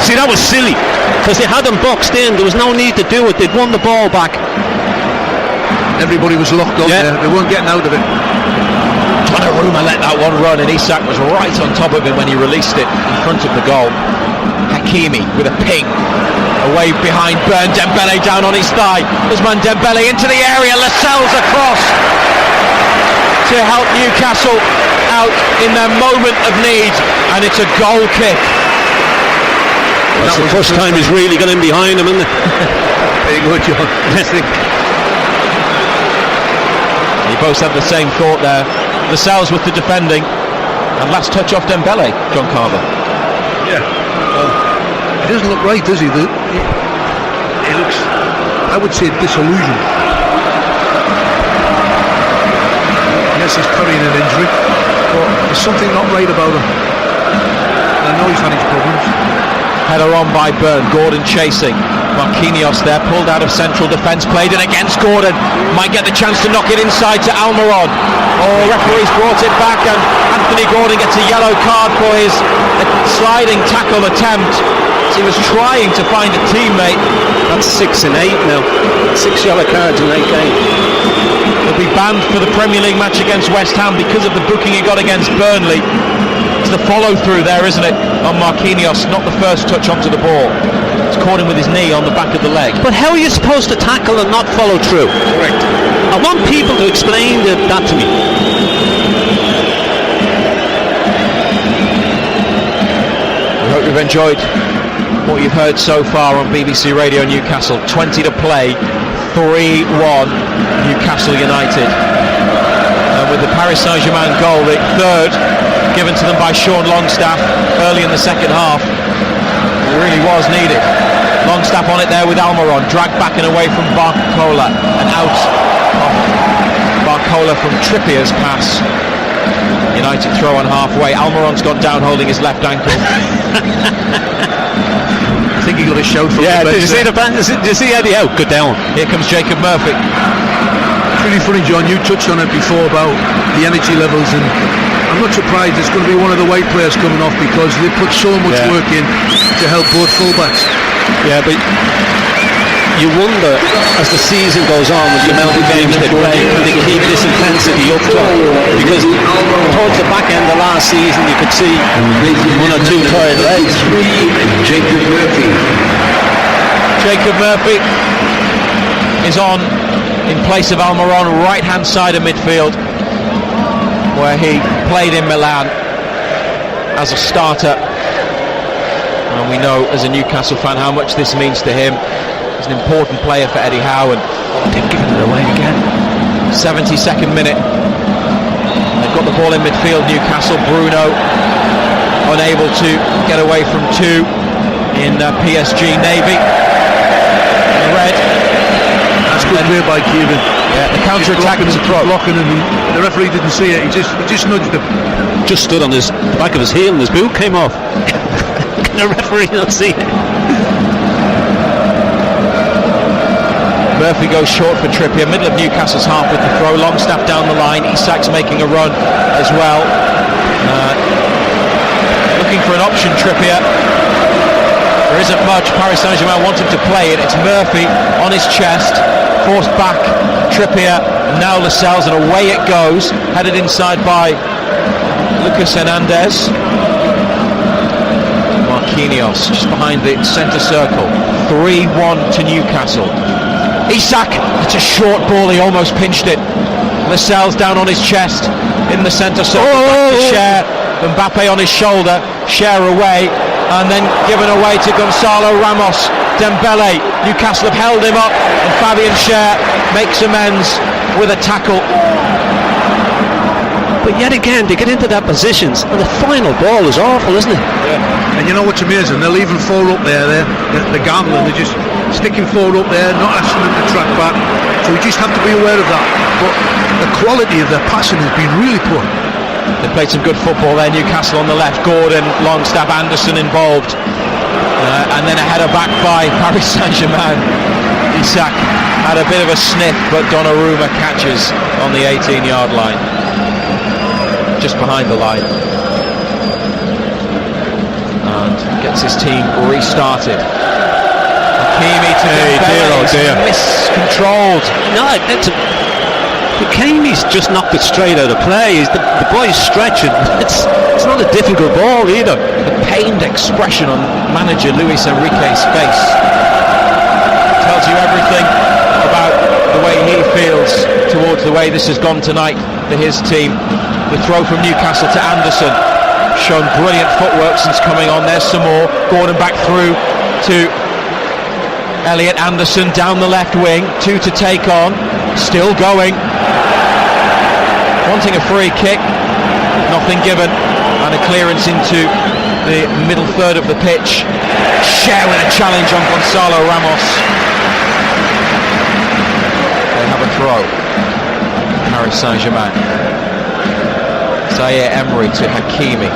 See, that was silly, because they had them boxed in. There was no need to do it. They'd won the ball back. Everybody was locked up there. They weren't getting out of it. Donnarumma let that one run, and Isak was right on top of him when he released it in front of the goal. Hakimi with a ping away behind Burn. Dembele down on his thigh. Ousmane Dembele into the area. Lascelles across to help Newcastle out in their moment of need, and it's a goal kick. That's the first time he's really got in behind him, isn't it? There you go, John. You both had the same thought there. Lascelles with the defending, and last touch off Dembele, John Carver. Yeah. Well, he doesn't look right, does he? He looks, I would say, disillusioned. Yes, he's carrying an injury, but there's something not right about him. I know he's had his problems. Header on by Burn, Gordon chasing. Marquinhos there, pulled out of central defence, played it against Gordon. Might get the chance to knock it inside to Almiron. Oh, referee's brought it back, and Anthony Gordon gets a yellow card for his sliding tackle attempt. He was trying to find a teammate. That's 6 and 8 now. 6 yellow cards in 8 games. He'll be banned for the Premier League match against West Ham because of the booking he got against Burnley. It's the follow through there, isn't it, on Marquinhos, not the first touch onto the ball. He's caught him with his knee on the back of the leg. But how are you supposed to tackle and not follow through? Correct. I want people to explain that to me. We hope you've enjoyed what you've heard so far on BBC Radio Newcastle. 20 to play, 3-1 Newcastle United. And with the Paris Saint-Germain goal, the third given to them by Sean Longstaff early in the second half, it really was needed. Longstaff on it there with Almiron, dragged back and away from Barcola, and out of Barcola from Trippier's pass. United throw on halfway. Almiron's gone down holding his left ankle. I think he got a shout from the bench. Did you see Eddie out? Good down. Here comes Jacob Murphy. It's really funny, John, you touched on it before about the energy levels, and I'm not surprised it's going to be one of the white players coming off, because they put so much work in to help both fullbacks. Yeah, but you wonder, as the season goes on, with the amount of games they play, can they keep this intensity up to it? Because towards the back end of last season, you could see one or two tired legs. Jacob Murphy. Jacob Murphy is on in place of Almiron, right hand side of midfield, where he played in Milan as a starter, and we know as a Newcastle fan how much this means to him. He's an important player for Eddie Howe, and They've given it away again. 72nd minute, they've got the ball in midfield, Newcastle. Bruno unable to get away from two in PSG Navy. The red. That's good play by Cuban. Yeah, the counter-attack was blocking him. The referee didn't see it. He just nudged him. Just stood on the back of his heel and his boot came off. Can the referee not see it? Murphy goes short for Trippier, middle of Newcastle's half with the throw. Longstaff down the line. Isak's making a run as well. Looking for an option, Trippier. There isn't much. Paris Saint-Germain want him to play it. It's Murphy on his chest, forced back. Trippier, and now Lascelles, and away it goes. Headed inside by Lucas Hernandez. Marquinhos just behind the centre circle. 3-1 to Newcastle. Isak, it's a short ball, he almost pinched it. Lascelles down on his chest in the centre circle. Back to Cher, Mbappe on his shoulder, Cher away, and then given away to Gonzalo Ramos. Dembele, Newcastle have held him up, and Fabian Cher makes amends with a tackle. But yet again, they get into their positions, and the final ball is awful, isn't it? Yeah. And you know what's amazing? They're leaving four up there. They're gambling. They're just sticking four up there, not asking them to track back. So we just have to be aware of that. But the quality of their passing has been really poor. They played some good football there. Newcastle on the left, Gordon, Longstaff, Anderson involved, and then a header back by Paris Saint-Germain. Isak had a bit of a sniff, but Donnarumma catches on the 18-yard line, just behind the line, and gets his team restarted. Hakimi to Dembele, miscontrolled. No, Hakimi's just knocked it straight out of play. The boy's stretching. It's not a difficult ball either. The pained expression on manager Luis Enrique's face tells you everything about the way he feels towards the way this has gone tonight for his team. The throw from Newcastle to Anderson, shown brilliant footwork since coming on. There's some more. Gordon back through to Elliot Anderson down the left wing. Two to take on. Still going. Wanting a free kick. Nothing given. And a clearance into the middle third of the pitch. Cher with a challenge on Gonzalo Ramos. They have a throw. Paris Saint-Germain. Zaire Emery to Hakimi.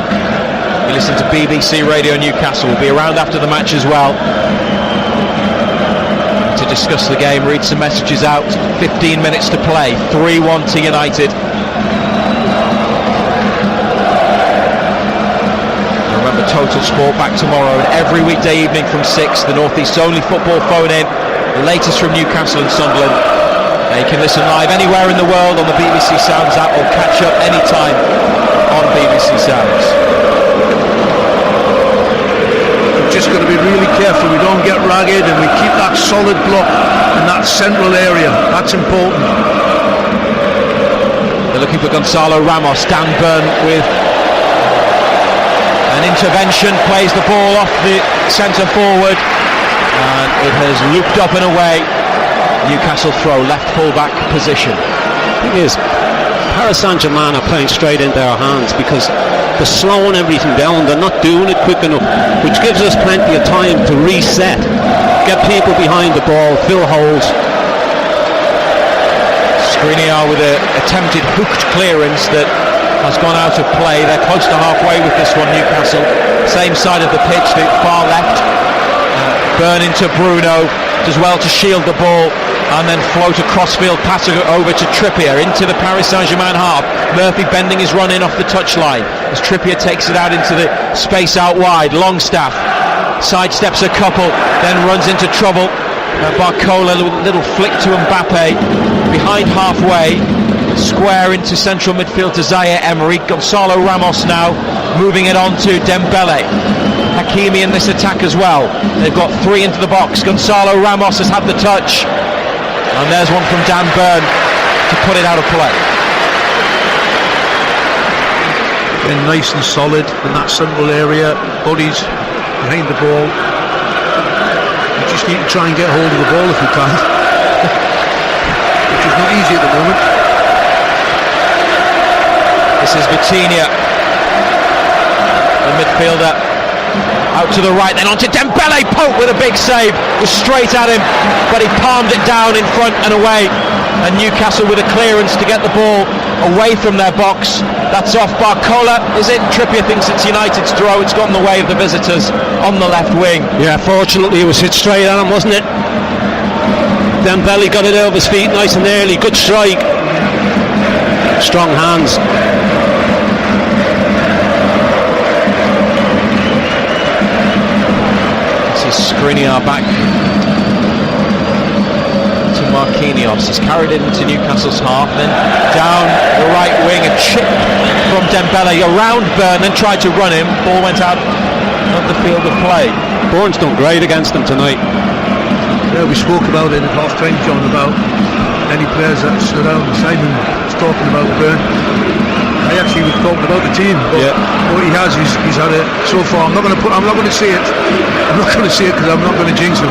You listen to BBC Radio Newcastle. We'll be around after the match as well to discuss the game, read some messages out. 15 minutes to play. 3-1 to United. Remember, Total Sport back tomorrow and every weekday evening from 6. The North East's only football phone in. The latest from Newcastle and Sunderland. You can listen live anywhere in the world on the BBC Sounds app, or catch up anytime on BBC Sounds. We've just got to be really careful we don't get solid block in that central area. That's important. They're looking for Gonzalo Ramos. Dan Burn with an intervention, plays the ball off the centre forward, and it has looped up and away. Newcastle throw, left full-back position. The thing is, Paris Saint-Germain are playing straight into our hands because they're slowing everything down, they're not doing it quick enough, which gives us plenty of time to reset, get people behind the ball, fill holes. Skriniar with an attempted hooked clearance that has gone out of play. They're close to halfway with this one, Newcastle. Same side of the pitch, the far left. Burn into Bruno, does well to shield the ball, and then float a crossfield pass over to Trippier into the Paris Saint-Germain half. Murphy bending his run in off the touchline as Trippier takes it out into the space out wide. Longstaff sidesteps a couple, then runs into trouble. Barcola, little flick to Mbappe, behind halfway, square into central midfield to Zaire Emery. Gonzalo Ramos now moving it on to Dembele. Hakimi in this attack as well. They've got three into the box. Gonzalo Ramos has had the touch, and there's one from Dan Burn to put it out of play. Been nice and solid in that central area, bodies behind the ball. We just need to try and get hold of the ball if we can, which is not easy at the moment. This is Vitinha, the midfielder, out to the right, then on to Dembele. Pope with a big save, was straight at him, but he palmed it down in front and away, and Newcastle with a clearance to get the ball away from their box. That's off Barcola, is it? Trippier thinks it's United's throw. It's gone the way of the visitors on the left wing. Yeah, fortunately it was hit straight at him, wasn't it? Dembele got it over his feet nice and early. Good strike, strong hands. Skriniar back to Marquinhos. He's carried it into Newcastle's half, then down the right wing, a chip from Dembele around Burn, then tried to run him. Ball went out of the field of play. Bourne's done great against them tonight. Yeah, we spoke about it at half time, John, about any players that stood out. Simon was talking about Burn. I actually was talking about the team, but what he has, he's had it so far. I'm not going to say it. I'm not going to say it because I'm not going to jinx him.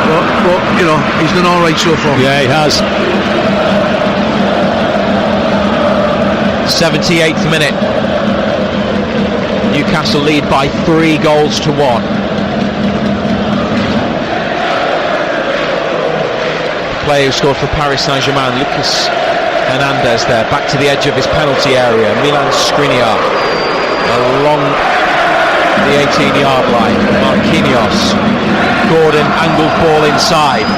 but you know, he's done all right so far. Yeah, he has. 78th minute. Newcastle lead by 3 goals to 1. The player who scored for Paris Saint-Germain, Lucas Hernandez, there, back to the edge of his penalty area. Milan Skriniar along the 18-yard line. Marquinhos, Gordon angled ball inside.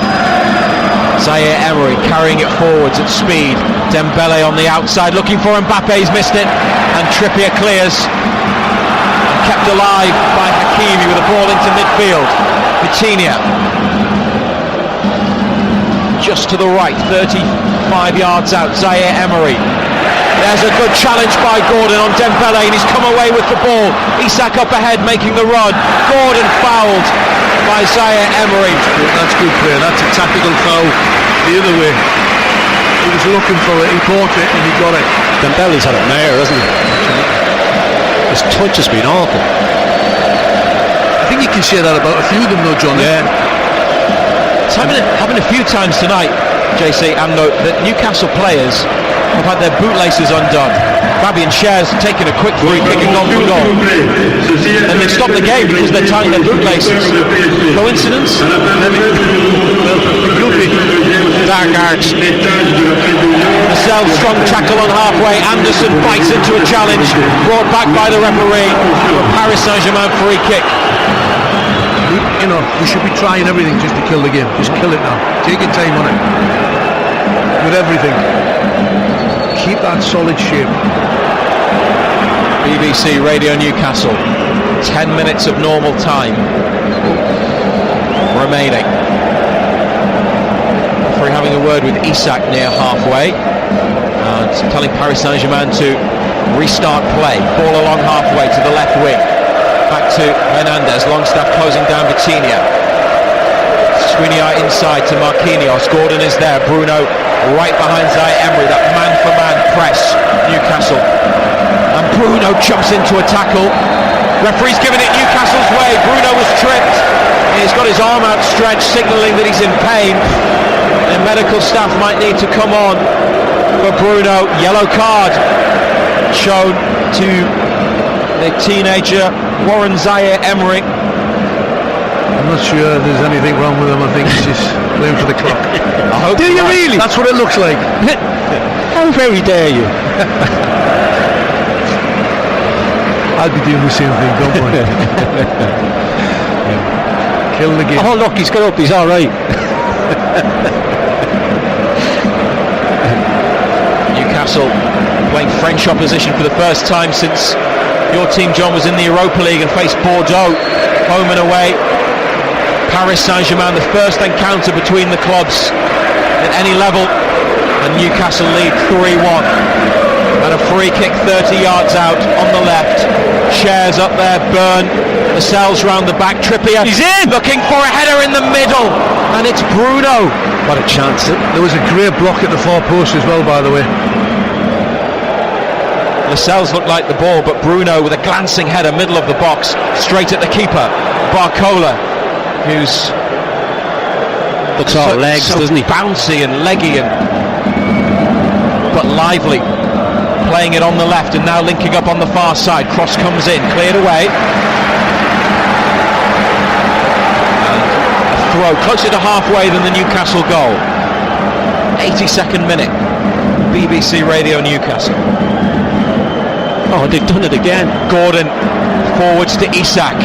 Zaire Emery carrying it forwards at speed. Dembele on the outside looking for Mbappe, he's missed it, and Trippier clears. Kept alive by Hakimi with a ball into midfield. Vitinha just to the right, 35 yards out. Zaire Emery. There's a good challenge by Gordon on Dembele, and he's come away with the ball. Isak up ahead making the run. Gordon fouled by Zaire Emery. That's good play. That's a tactical foul the other way. He was looking for it, he caught it and he got it. Dembele's had a mare, hasn't he? His touch has been awful. I think you can say that about a few of them though, John. Yeah. It's happened a few times tonight, JC, and note that Newcastle players have had their bootlaces undone. Fabian Schär's taken a quick free kick and gone for goal, and they've stopped the game because they're tying their bootlaces. Coincidence? Dargard. Marcel, strong tackle on halfway. Anderson bites into a challenge, brought back by the referee. Paris Saint-Germain free kick. You know, we should be trying everything just to kill the game. Just kill it now. Take your time on it. With everything. Keep that solid shape. BBC Radio Newcastle. 10 minutes of normal time remaining. Referee having a word with Isak near halfway and telling Paris Saint-Germain to restart play. Ball along halfway to the left wing. Back to Hernandez. Longstaff closing down Vitinha. Skriniar inside to Marquinhos. Gordon is there. Bruno right behind Zaire Emery. That man-for-man press, Newcastle. And Bruno jumps into a tackle. Referee's given it Newcastle's way. Bruno was tripped. He's got his arm outstretched, signalling that he's in pain. The medical staff might need to come on for Bruno. Yellow card shown to the teenager Warren Zaire Emery. I'm not sure there's anything wrong with him. I think he's just playing for the clock. I hope. Do you really? That's what it looks like. How very dare you? I'll be doing the same thing, don't worry. Kill the game. Oh look, he's got up, he's alright. Newcastle playing French opposition for the first time since your team, John, was in the Europa League and faced Bordeaux home and away. Paris Saint-Germain, the first encounter between the clubs at any level, and Newcastle lead 3-1. And a free kick 30 yards out on the left. Shares up there, Byrne, Lascelles round the back, Trippier, he's in, looking for a header in the middle, and it's Bruno. What a chance. There was a great block at the far post as well, by the way. Lascelles looked like the ball, but Bruno with a glancing header, middle of the box, straight at the keeper, Barcola, who's looks all legs, doesn't he? Bouncy and leggy but lively, playing it on the left and now linking up on the far side. Cross comes in, cleared away, and a throw closer to halfway than the Newcastle goal. 82nd minute, BBC Radio Newcastle. Oh, they've done it again. Gordon forwards to Isak,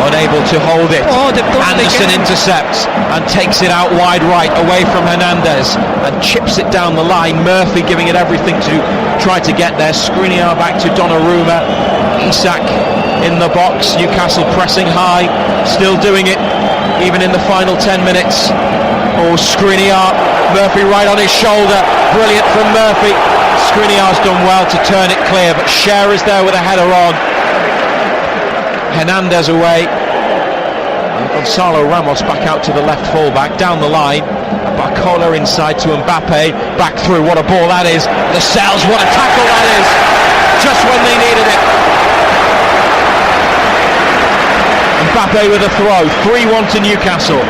unable to hold it. Oh, Anderson intercepts and takes it out wide right, away from Hernandez, and chips it down the line. Murphy giving it everything to try to get there. Skriniar back to Donnarumma. Isak in the box. Newcastle pressing high, still doing it even in the final 10 minutes. Oh, Skriniar, Murphy right on his shoulder. Brilliant from Murphy. Skriniar's done well to turn it clear, but Cher is there with a header on. Hernandez away, and Gonzalo Ramos back out to the left fullback, down the line. Barcola inside to Mbappe, back through. What a ball that is. Lascelles, what a tackle that is, just when they needed it. Mbappe with a throw. 3-1 to Newcastle.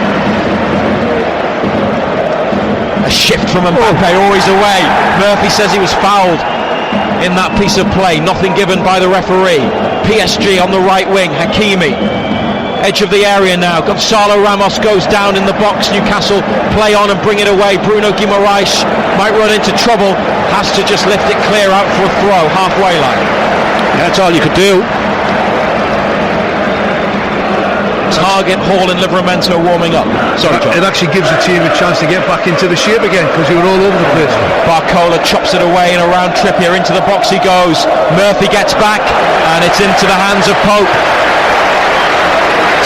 A shift from Mbappe, always away. Murphy says he was fouled in that piece of play. Nothing given by the referee. PSG on the right wing. Hakimi, edge of the area now. Gonzalo Ramos goes down in the box. Newcastle play on and bring it away. Bruno Guimaraes might run into trouble. Has to just lift it clear out for a throw, halfway line. That's all you could do. Target, Hall and Livramento warming up. Sorry, John. It actually gives the team a chance to get back into the shape again, because they were all over the place. Barcola chops it away and around Trippier. Into the box he goes. Murphy gets back and it's into the hands of Pope.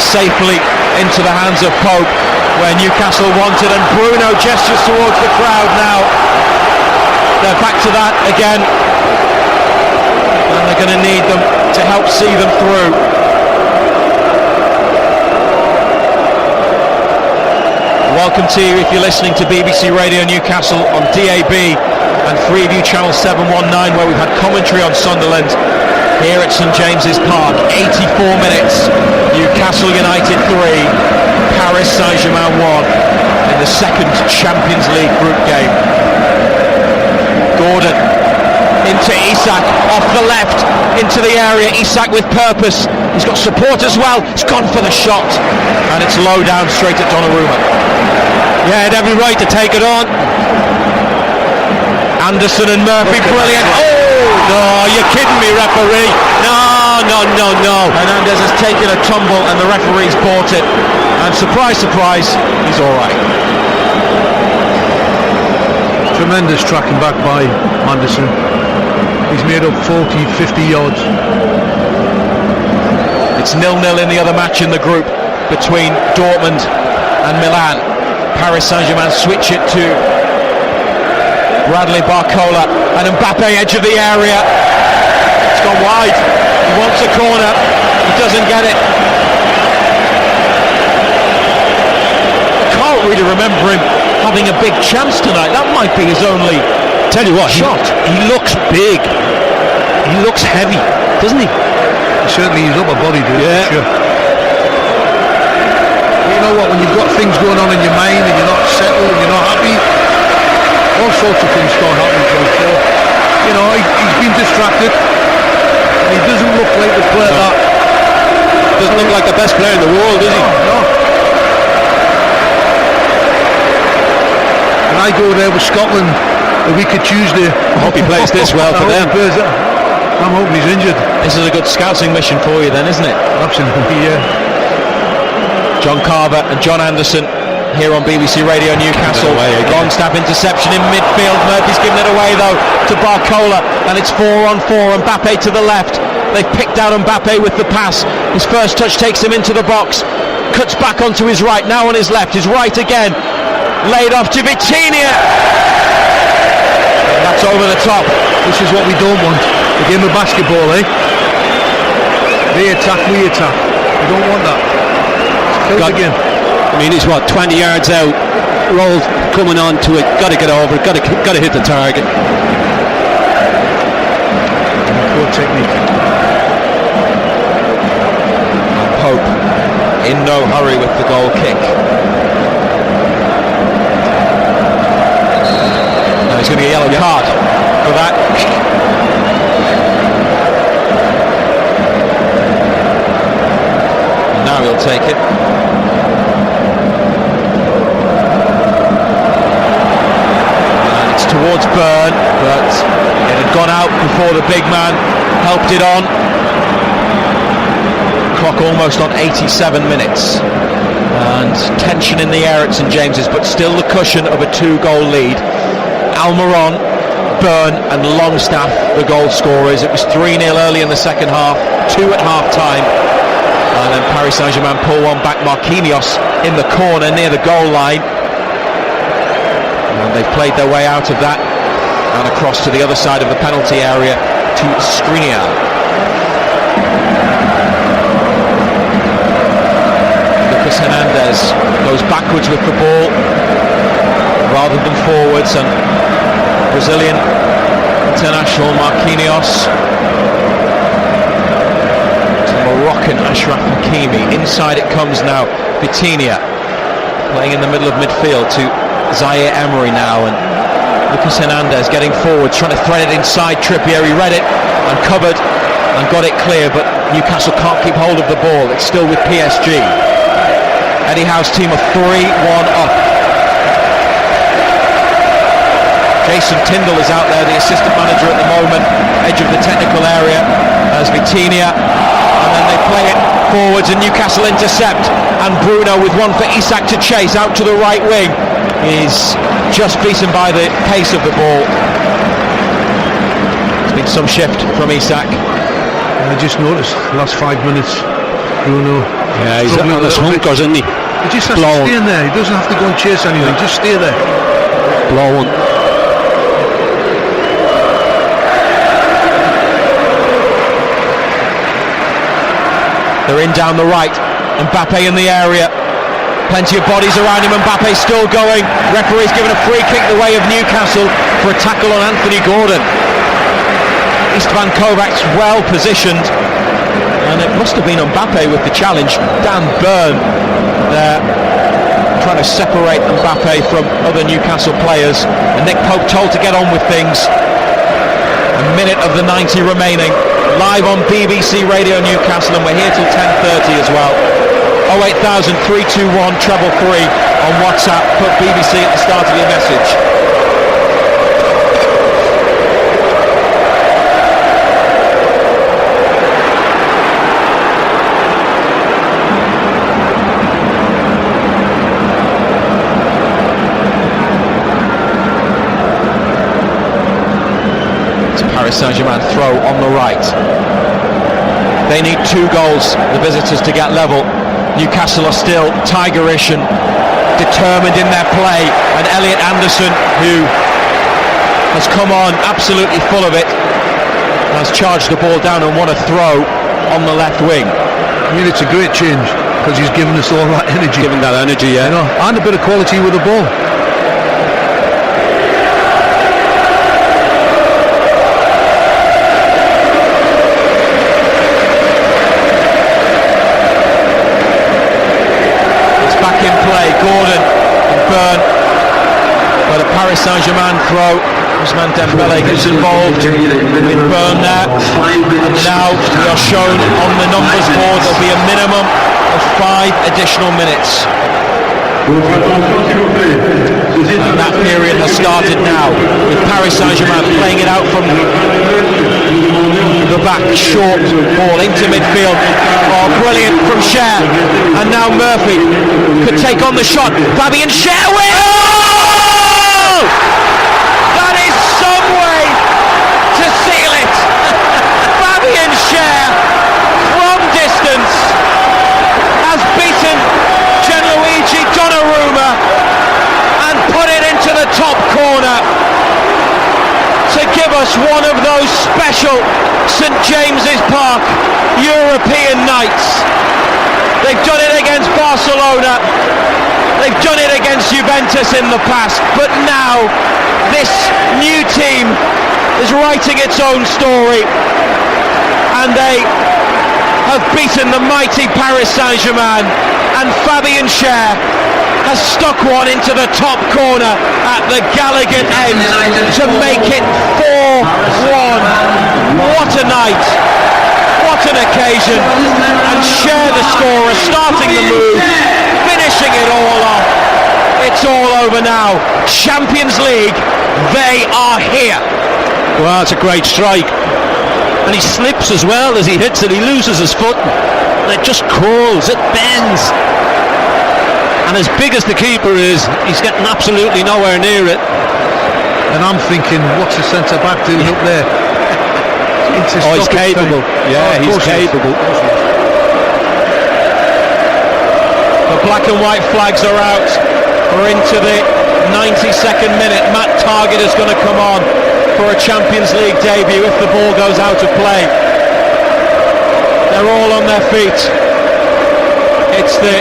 Safely into the hands of Pope, where Newcastle wanted, and Bruno gestures towards the crowd now. They're back to that again, and they're going to need them to help see them through. Welcome to you if you're listening to BBC Radio Newcastle on DAB and Freeview Channel 719, where we've had commentary on Sunderland here at St James's Park. 84 minutes, Newcastle United 3, Paris Saint-Germain 1 in the second Champions League group game. Gordon into Isak, off the left, into the area. Isak with purpose, he's got support as well. He's gone for the shot, and it's low down straight at Donnarumma. Yeah, had every right to take it on. Anderson and Murphy, brilliant. Oh, no, you're kidding me, referee. No. Hernandez has taken a tumble and the referee's bought it. And surprise, surprise, he's all right. Tremendous tracking back by Anderson. He's made up 40, 50 yards. It's 0-0 in the other match in the group between Dortmund and Milan. Paris Saint-Germain switch it to Bradley Barcola, and Mbappe edge of the area. It's gone wide. He wants a corner. He doesn't get it. don't really remember him having a big chance tonight. That might be his only. Tell you what, shot. He looks big. He looks heavy, doesn't he? Certainly his upper body does. Yeah. Sure. You know what? When you've got things going on in your mind and you're not settled and you're not happy, all sorts of things start happening to him. So, you know, he's been distracted. And he doesn't look like the player that. Doesn't look like the best player in the world, does he? No. And I go there with Scotland the week of Tuesday. I hope he plays this well for them. I'm hoping he's injured. This is a good scouting mission for you then, isn't it? Absolutely, yeah. John Carver and John Anderson here on BBC Radio Newcastle. Longstaff interception in midfield. Murphy's given it away though to Barcola, and it's 4-on-4. Mbappe to the left. They've picked out Mbappe with the pass. His first touch takes him into the box. Cuts back onto his right, now on his left. His right again. Laid off to Vitinha. That's over the top. This is what we don't want. A game of basketball, eh? They attack, we attack. We don't want that. Kill the game. I mean, he's 20 yards out, rolled, coming on to it. Got to get over it. Got to hit the target. Poor technique. Pope in no hurry with the goal kick. Now he's going to get a yellow card for that. And now he'll take it. And it's towards Byrne, but it had gone out before the big man helped it on. Clock almost on 87 minutes, and tension in the air at St James's, but still the cushion of a 2-goal lead. Almiron, Byrne and Longstaff the goal scorers. It was 3-0 early in the second half, 2 at half time, and then Paris Saint-Germain pull one back. Marquinhos in the corner near the goal line, and they've played their way out of that and across to the other side of the penalty area to Skriniar. Hernandez goes backwards with the ball rather than forwards, and Brazilian international Marquinhos to Moroccan Achraf Hakimi. Inside it comes now. Vitinha playing in the middle of midfield to Zaire Emery now, and Lucas Hernandez getting forward, trying to thread it inside Trippier. He read it and covered and got it clear, but Newcastle can't keep hold of the ball. It's still with PSG. Eddie Howe's team are 3-1 up. Jason Tyndall is out there, the assistant manager at the moment, edge of the technical area as Vitinha, and then they play it forwards and Newcastle intercept, and Bruno with one for Isak to chase out to the right wing is just beaten by the pace of the ball. There's been some shift from Isak. I just noticed the last 5 minutes, Bruno. Yeah, he's on his hunkers, isn't he? He just has to stay in there. He doesn't have to go and chase anything. Just stay there. Blowing. They're in down the right. Mbappe in the area. Plenty of bodies around him. Mbappe still going. Referee's given a free kick the way of Newcastle for a tackle on Anthony Gordon. Istvan Kovac's well positioned, and it must have been Mbappe with the challenge. Dan Byrne there trying to separate Mbappe from other Newcastle players, and Nick Pope told to get on with things. A minute of the 90 remaining, live on BBC Radio Newcastle, and we're here till 10:30 as well. 08000 321 333 on WhatsApp. Put BBC at the start of your message. Saint-Germain throw on the right. They need 2 goals, the visitors, to get level. Newcastle are still tigerish and determined in their play, and Elliot Anderson, who has come on absolutely full of it, has charged the ball down and won a throw on the left wing. I mean, it's a great change. because he's given us all that energy. Given that energy, yeah. You know, and a bit of quality with the ball. Gordon and Byrne, but a Paris Saint-Germain throw. Ousmane Dembele gets involved with Byrne there, and now we are shown on the numbers board there'll be a minimum of 5 additional minutes. And that period has started now, with Paris Saint-Germain playing it out from the back, short ball into midfield. Oh, brilliant from Cher, and now Murphy could take on the shot. Fabian Cher with. Oh! That is some way to seal it. Fabian Cher from distance has beaten Gianluigi Donnarumma and put it into the top corner to give us one of those special St James's Park European nights. They've done it against Barcelona, they've done it against Juventus in the past, but now this new team is writing its own story, and they have beaten the mighty Paris Saint-Germain, and Fabian Cher has stuck one into the top corner at the Gallagher end to make it 4-1. What a night, what an occasion, and Cher the scorer, starting the move, finishing it all off. It's all over now. Champions League, they are here. Well, it's a great strike, and he slips as well as he hits it. He loses his foot, and it just crawls, it bends. And as big as the keeper is, he's getting absolutely nowhere near it. And I'm thinking, what's the centre back doing up there? He's capable. Yeah, he's capable. The black and white flags are out. We're into the 92nd minute. Matt Targett is going to come on for a Champions League debut if the ball goes out of play. They're all on their feet. It's the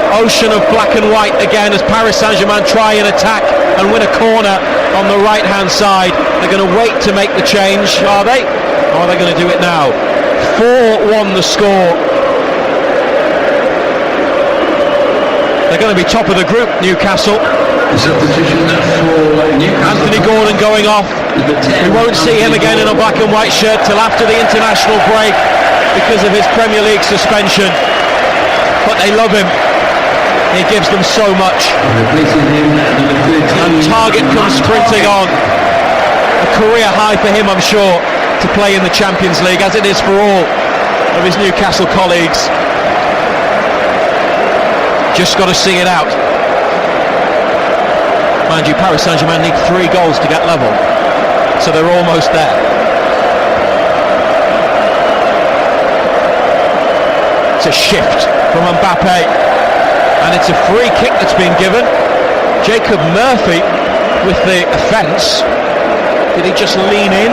ocean of black and white again as Paris Saint-Germain try and attack and win a corner on the right hand side. They're going to wait to make the change, are they? Or are they going to do it now? 4-1 the score. They're going to be top of the group, Newcastle. Anthony Gordon going off. We won't see him again in a black and white shirt till after the international break because of his Premier League suspension, but they love him. He gives them so much. And Targett comes sprinting on. A career high for him, I'm sure, to play in the Champions League, as it is for all of his Newcastle colleagues. Just got to see it out. Mind you, Paris Saint-Germain need 3 goals to get level, so they're almost there. It's a shift from Mbappe. And it's a free kick that's been given. Jacob Murphy with the offence. Did he just lean in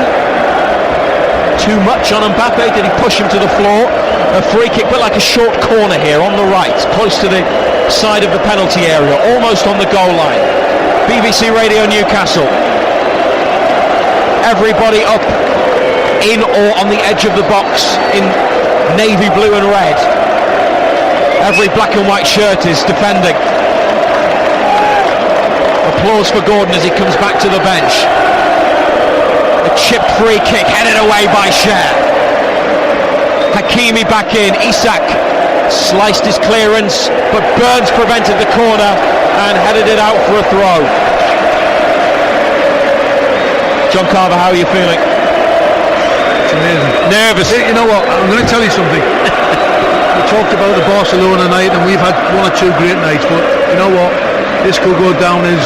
too much on Mbappe? Did he push him to the floor? A free kick, but like a short corner here on the right, close to the side of the penalty area, almost on the goal line. BBC Radio Newcastle. Everybody up in or on the edge of the box in navy blue and red. Every black and white shirt is defending. Applause for Gordon as he comes back to the bench. A chipped free kick headed away by Cher. Hakimi back in. Isak sliced his clearance, but Burns prevented the corner and headed it out for a throw. John Carver, how are you feeling? It's amazing. Nervous. You know what? I'm going to tell you something. We talked about the Barcelona night, and we've had 1 or 2 great nights, but you know what? This could go down as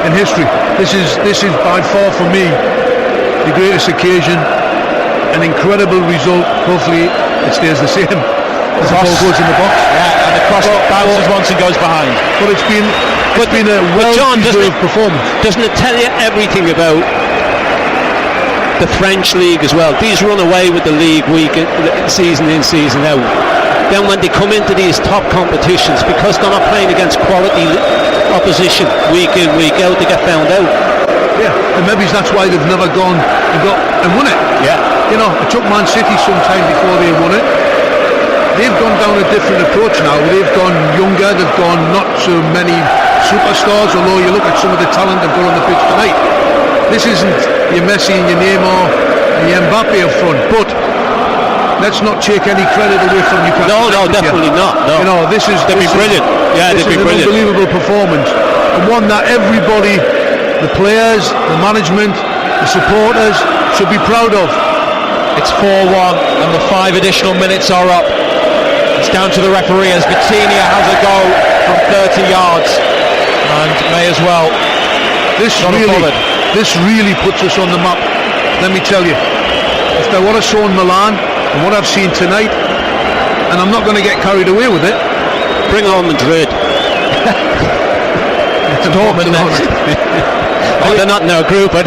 in history. This is by far for me the greatest occasion, an incredible result. Hopefully it stays the same as the ball goes in the box. Yeah, and the cross bounces once and goes behind. But it's been a well-deserved performance. Doesn't it tell you everything about the French league as well? These run away with the league week, season in, season out. then when they come into these top competitions, because they're not playing against quality opposition week in, week out, they get found out. Yeah, and maybe that's why they've never gone and won it. Yeah. You know, it took Man City some time before they won it. They've gone down a different approach now. They've gone younger, they've gone not so many superstars, although you look at some of the talent they've got on the pitch tonight. This isn't your Messi and your Neymar and your Mbappe up front, but let's not take any credit away from Newcastle. No, definitely not. No. You know, they'd be brilliant. Yeah, they'd be brilliant. An unbelievable performance, and one that everybody, the players, the management, the supporters, should be proud of. It's 4-1 and the 5 additional minutes are up. It's down to the referee as Vitinha has a go from 30 yards and may as well. This really puts us on the map, let me tell you. After what I saw in Milan and what I've seen tonight, and I'm not going to get carried away with it. Bring on Madrid. Dortmund next. They're not in our group, but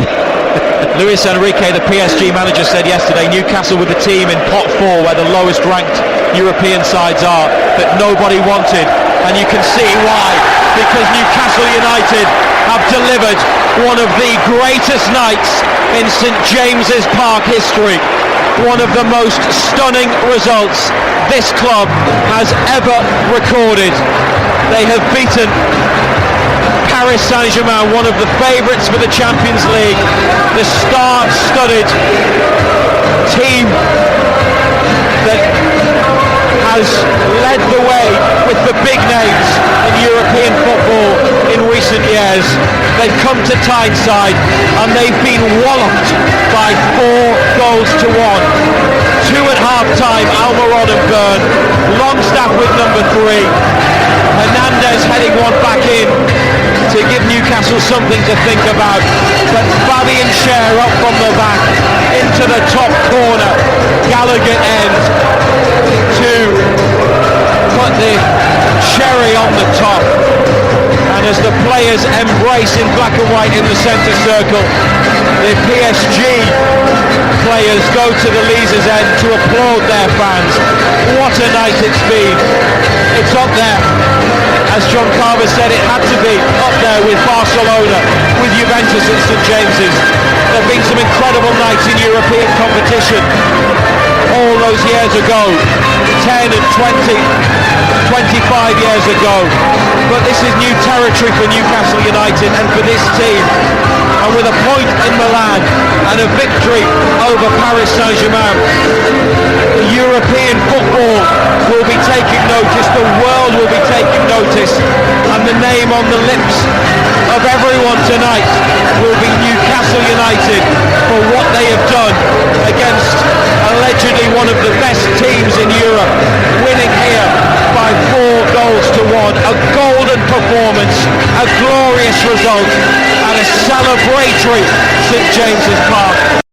Luis Enrique, the PSG manager, said yesterday Newcastle with the team in pot 4, where the lowest ranked European sides are, that nobody wanted, and you can see why, because Newcastle United have delivered one of the greatest nights in St James's Park history, one of the most stunning results this club has ever recorded. They have beaten Paris Saint-Germain, one of the favourites for the Champions League, the star-studded team that has led the way with the big names in European football in recent years. They've come to Tyneside and they've been walloped by 4 goals to 1. 2 at half-time, Almiron and Byrne. Longstaff with number 3. Hernandez heading one back in to give Newcastle something to think about. But Fabian Schär up from the back into the top corner. Gallagher end to put the cherry on the top. And as the players embrace in black and white in the centre circle, the PSG players go to the Leazes end to applaud their fans. What a night it's been. It's up there. As John Carver said, it had to be up there with Barcelona, with Juventus at St James's. There have been some incredible nights in European competition all those years ago, 10 and 20, 25 years ago. But this is new territory for Newcastle United and for this team. And with a point in Milan and a victory over Paris Saint-Germain, European football will be taking notice, the world will be taking notice, and the name on the lips of everyone tonight will be Newcastle United for what they have done against allegedly one of the best teams in Europe, winning here by 4 goals to 1. A golden performance, a glorious result, and a celebratory St James's Park.